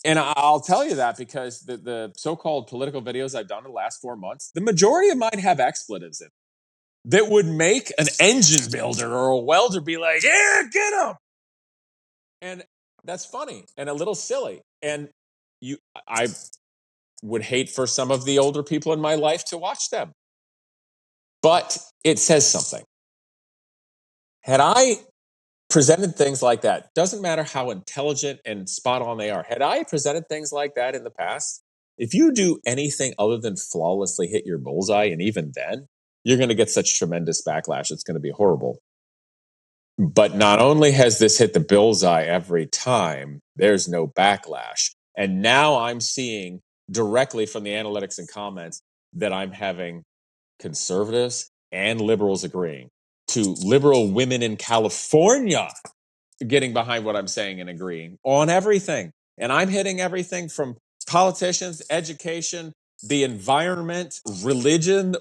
And I'll tell you that because the so-called political videos I've done in the last 4 months, the majority of mine have expletives in it that would make an engine builder or a welder be like, yeah, get him. And that's funny and a little silly. And I would hate for some of the older people in my life to watch them. But it says something. Had I presented things like that, doesn't matter how intelligent and spot on they are, had I presented things like that in the past, if you do anything other than flawlessly hit your bullseye, and even then, you're going to get such tremendous backlash. It's going to be horrible. But not only has this hit the bullseye every time, there's no backlash. And now I'm seeing directly from the analytics and comments that I'm having conservatives and liberals agreeing, to liberal women in California getting behind what I'm saying and agreeing on everything. And I'm hitting everything from politicians, education, the environment, religion,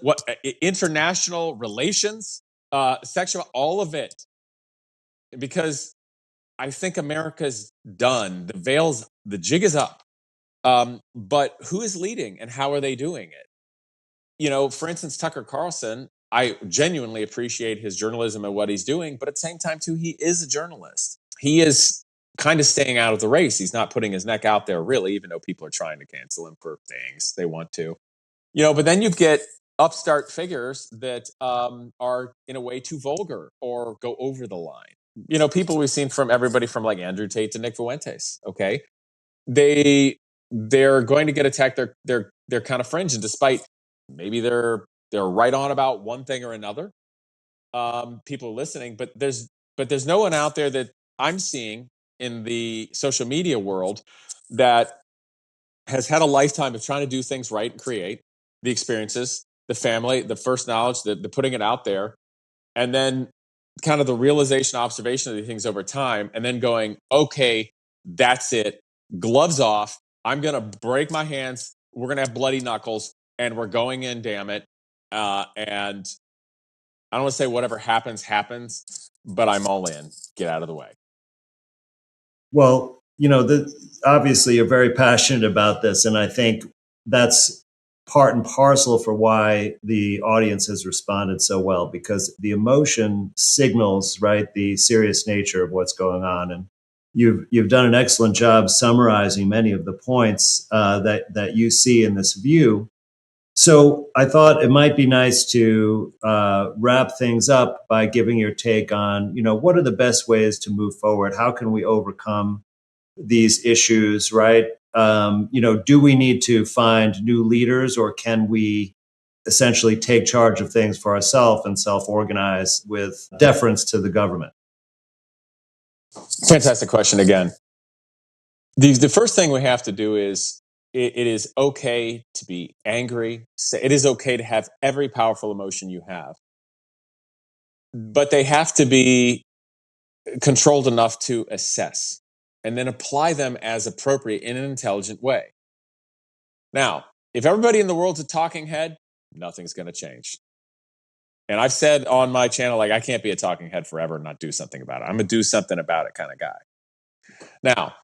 international relations, sexual, all of it. Because I think America's done. The jig is up. But who is leading and how are they doing it? For instance, Tucker Carlson, I genuinely appreciate his journalism and what he's doing, but at the same time, too, he is a journalist. He is kind of staying out of the race. He's not putting his neck out there, really, even though people are trying to cancel him for things they want to. But then you get upstart figures that are, in a way, too vulgar or go over the line. People we've seen from everybody from like Andrew Tate to Nick Fuentes, okay? They're going to get attacked. They're kind of fringe, and despite Maybe they're right on about one thing or another. People are listening, but there's no one out there that I'm seeing in the social media world that has had a lifetime of trying to do things right and create the experiences, the family, the first knowledge, the putting it out there, and then kind of the realization, observation of the things over time, and then going, okay, that's it, gloves off. I'm gonna break my hands. We're gonna have bloody knuckles, and we're going in. Damn it! And I don't want to say whatever happens happens, but I'm all in. Get out of the way. Well, obviously you're very passionate about this, and I think that's part and parcel for why the audience has responded so well, because the emotion signals, right, the serious nature of what's going on. And you've done an excellent job summarizing many of the points that you see in this view. So I thought it might be nice to wrap things up by giving your take on, what are the best ways to move forward? How can we overcome these issues, right? Do we need to find new leaders, or can we essentially take charge of things for ourselves and self-organize with deference to the government? Fantastic question again. The first thing we have to do is it is okay to be angry. It is okay to have every powerful emotion you have, but they have to be controlled enough to assess and then apply them as appropriate in an intelligent way. Now, if everybody in the world's a talking head, nothing's going to change. And I've said on my channel, like, I can't be a talking head forever and not do something about it. I'm a do something about it kind of guy. Now,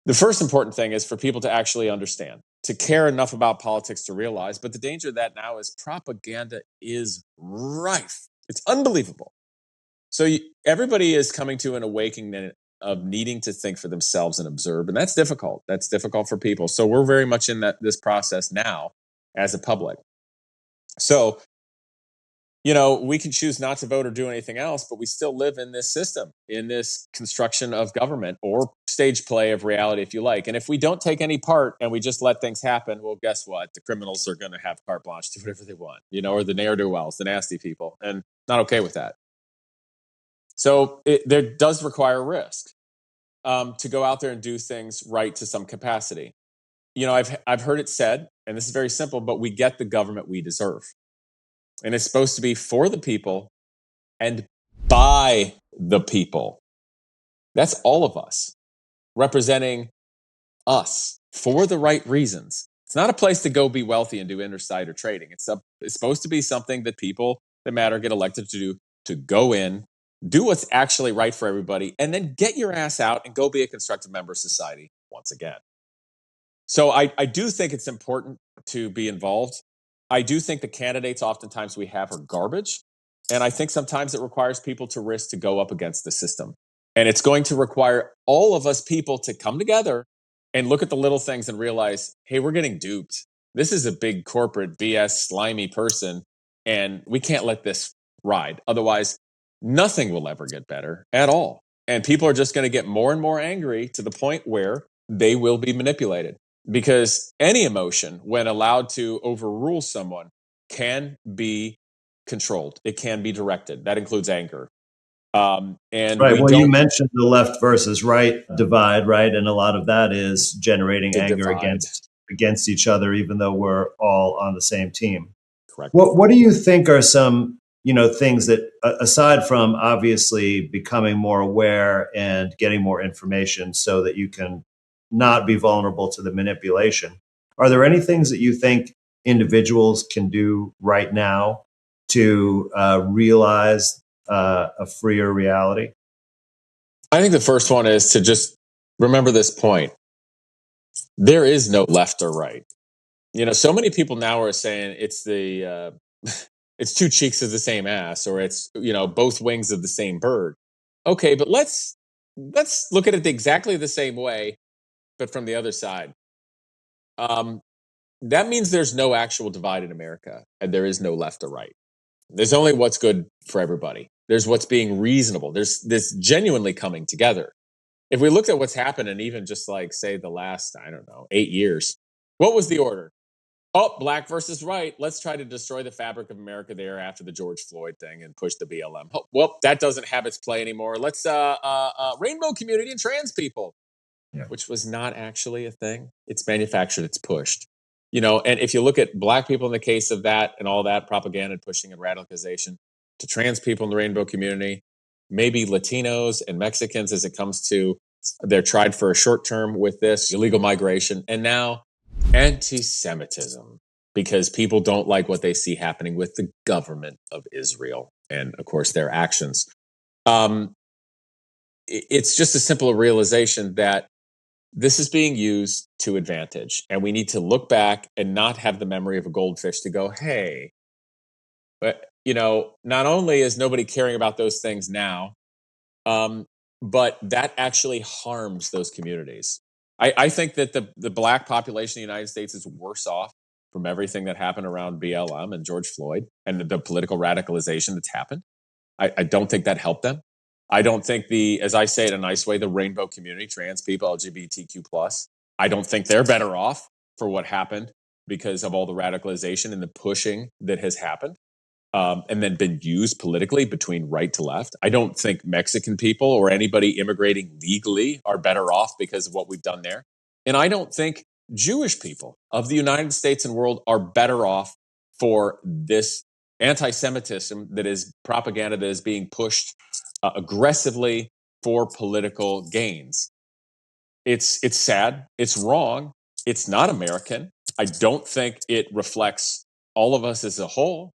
the first important thing is for people to actually understand, to care enough about politics to realize, but the danger of that now is propaganda is rife. It's unbelievable. So everybody is coming to an awakening of needing to think for themselves and observe, and that's difficult. That's difficult for people. So we're very much in this process now as a public. So, we can choose not to vote or do anything else, but we still live in this system, in this construction of government or stage play of reality, if you like. And if we don't take any part and we just let things happen, well, guess what? The criminals are going to have carte blanche to do whatever they want, or the ne'er-do-wells, the nasty people, and not okay with that. So there does require risk to go out there and do things right to some capacity. I've heard it said, and this is very simple, but we get the government we deserve. And it's supposed to be for the people and by the people. That's all of us representing us for the right reasons. It's not a place to go be wealthy and do insider trading. It's supposed to be something that people that matter get elected to do, to go in, do what's actually right for everybody, and then get your ass out and go be a constructive member of society once again. So I do think it's important to be involved. I do think the candidates oftentimes we have are garbage. And I think sometimes it requires people to risk to go up against the system. And it's going to require all of us people to come together and look at the little things and realize, hey, we're getting duped. This is a big corporate BS slimy person, and we can't let this ride. Otherwise, nothing will ever get better at all. And people are just going to get more and more angry to the point where they will be manipulated. Because any emotion, when allowed to overrule someone, can be controlled. It can be directed. That includes anger. And right. Well, you mentioned the left versus right divide, right? And a lot of that is generating anger against each other, even though we're all on the same team. Correct. What do you think are some things that, aside from obviously becoming more aware and getting more information so that you can not be vulnerable to the manipulation, are there any things that you think individuals can do right now to realize a freer reality? I think the first one is to just remember this point. There is no left or right. So many people now are saying it's it's two cheeks of the same ass, or it's, both wings of the same bird. Okay, but let's look at it exactly the same way, but from the other side. That means there's no actual divide in America, and there is no left or right. There's only what's good for everybody. There's what's being reasonable. There's this genuinely coming together. If we looked at what's happened, and even just like, say, the last, 8 years, what was the order? Oh, black versus white. Let's try to destroy the fabric of America there after the George Floyd thing and push the BLM. Oh, well, that doesn't have its play anymore. Let's rainbow community and trans people, Yeah. which was not actually a thing. It's manufactured. It's pushed. And if you look at black people in the case of that and all that propaganda and pushing and radicalization, to trans people in the rainbow community, maybe Latinos and Mexicans as it comes to they're tried for a short term with this illegal migration, and now anti-Semitism because people don't like what they see happening with the government of Israel and, of course, their actions. It's just a simple realization that this is being used to advantage, and we need to look back and not have the memory of a goldfish to go, hey, but not only is nobody caring about those things now, um, but that actually harms those communities. I think that the black population in the United States is worse off from everything that happened around BLM and George Floyd and the political radicalization that's happened. I don't think that helped them. I don't think as I say it in a nice way, the rainbow community, trans people, LGBTQ plus, I don't think they're better off for what happened because of all the radicalization and the pushing that has happened. And then been used politically between right to left. I don't think Mexican people or anybody immigrating legally are better off because of what we've done there. And I don't think Jewish people of the United States and world are better off for this anti-Semitism that is propaganda that is being pushed aggressively for political gains. It's sad. It's wrong. It's not American. I don't think it reflects all of us as a whole.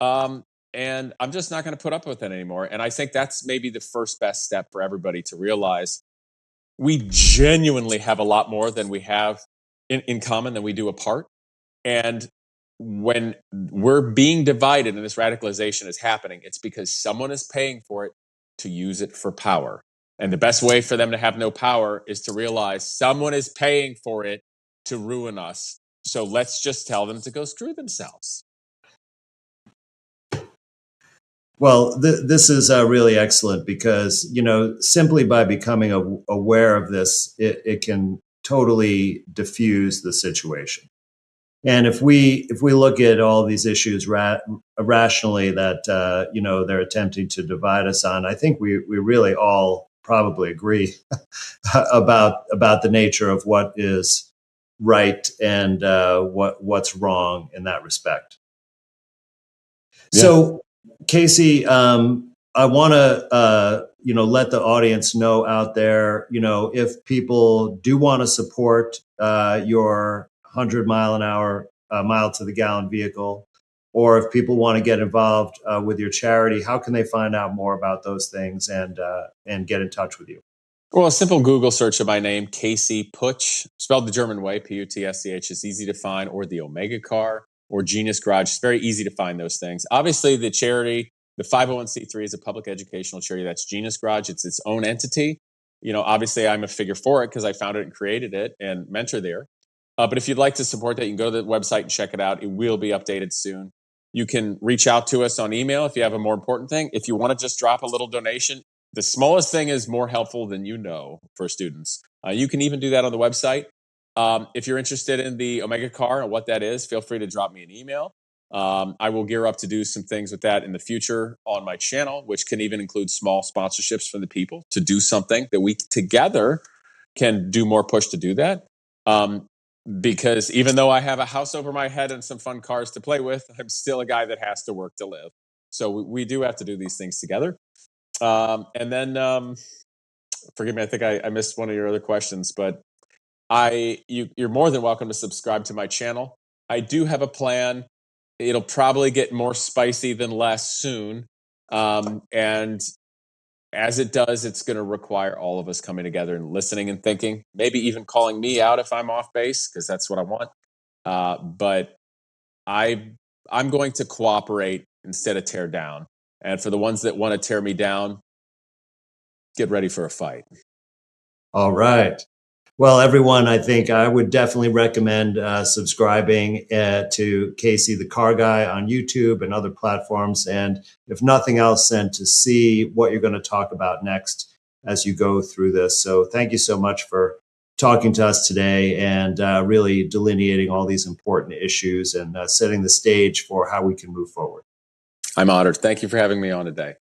And I'm just not going to put up with it anymore. And I think that's maybe the first best step for everybody to realize we genuinely have a lot more than we have in common than we do apart. And when we're being divided and this radicalization is happening, it's because someone is paying for it to use it for power. And the best way for them to have no power is to realize someone is paying for it to ruin us. So let's just tell them to go screw themselves. Well, this is really excellent because, simply by becoming aware of this, it can totally diffuse the situation. And if we look at all these issues rationally that, they're attempting to divide us on, I think we really all probably agree about the nature of what is right and what's wrong in that respect. Yeah. So, Casey, I want to, let the audience know out there, if people do want to support your 100-mile-an-hour, mile to the gallon vehicle, or if people want to get involved with your charity, how can they find out more about those things and get in touch with you? Well, a simple Google search of my name, Casey Putsch, spelled the German way, Putsch, is easy to find, or the Omega Car, or Genius Garage. It's very easy to find those things. Obviously, the charity, the 501c3 is a public educational charity. That's Genius Garage. It's its own entity. Obviously, I'm a figure for it because I founded it and created it and mentor there. But if you'd like to support that, you can go to the website and check it out. It will be updated soon. You can reach out to us on email if you have a more important thing. If you want to just drop a little donation, the smallest thing is more helpful than for students. You can even do that on the website. If you're interested in the Omega Car and what that is, feel free to drop me an email. I will gear up to do some things with that in the future on my channel, which can even include small sponsorships from the people to do something that we together can do more push to do that. Because even though I have a house over my head and some fun cars to play with, I'm still a guy that has to work to live. So we do have to do these things together. And then, forgive me, I think I missed one of your other questions, but you're more than welcome to subscribe to my channel. I do have a plan. It'll probably get more spicy than less soon. And as it does, it's going to require all of us coming together and listening and thinking, maybe even calling me out if I'm off base, because that's what I want. But I'm going to cooperate instead of tear down. And for the ones that want to tear me down, get ready for a fight. All right. Well, everyone, I think I would definitely recommend subscribing to Casey the Car Guy on YouTube and other platforms. And if nothing else, then to see what you're going to talk about next as you go through this. So thank you so much for talking to us today and really delineating all these important issues and setting the stage for how we can move forward. I'm honored. Thank you for having me on today.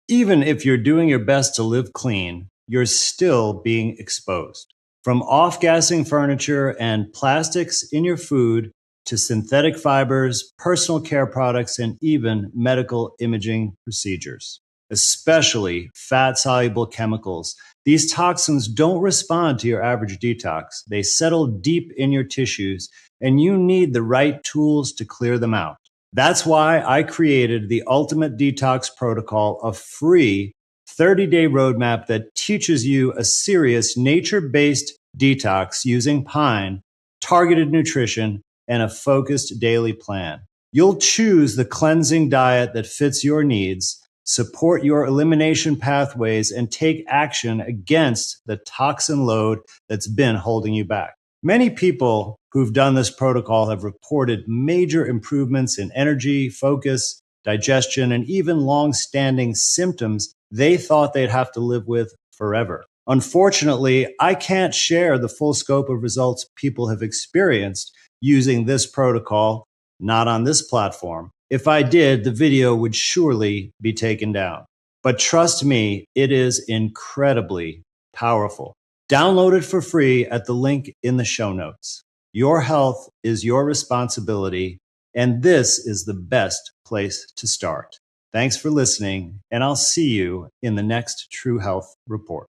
Even if you're doing your best to live clean, you're still being exposed. From off-gassing furniture and plastics in your food to synthetic fibers, personal care products, and even medical imaging procedures, especially fat-soluble chemicals. These toxins don't respond to your average detox. They settle deep in your tissues, and you need the right tools to clear them out. That's why I created the Ultimate Detox Protocol, a free 30-day roadmap that teaches you a serious nature-based detox using pine, targeted nutrition, and a focused daily plan. You'll choose the cleansing diet that fits your needs, support your elimination pathways, and take action against the toxin load that's been holding you back. Many people who've done this protocol have reported major improvements in energy, focus, digestion, and even long-standing symptoms they thought they'd have to live with forever. Unfortunately, I can't share the full scope of results people have experienced using this protocol, not on this platform. If I did, the video would surely be taken down. But trust me, it is incredibly powerful. Download it for free at the link in the show notes. Your health is your responsibility, and this is the best place to start. Thanks for listening, and I'll see you in the next True Health Report.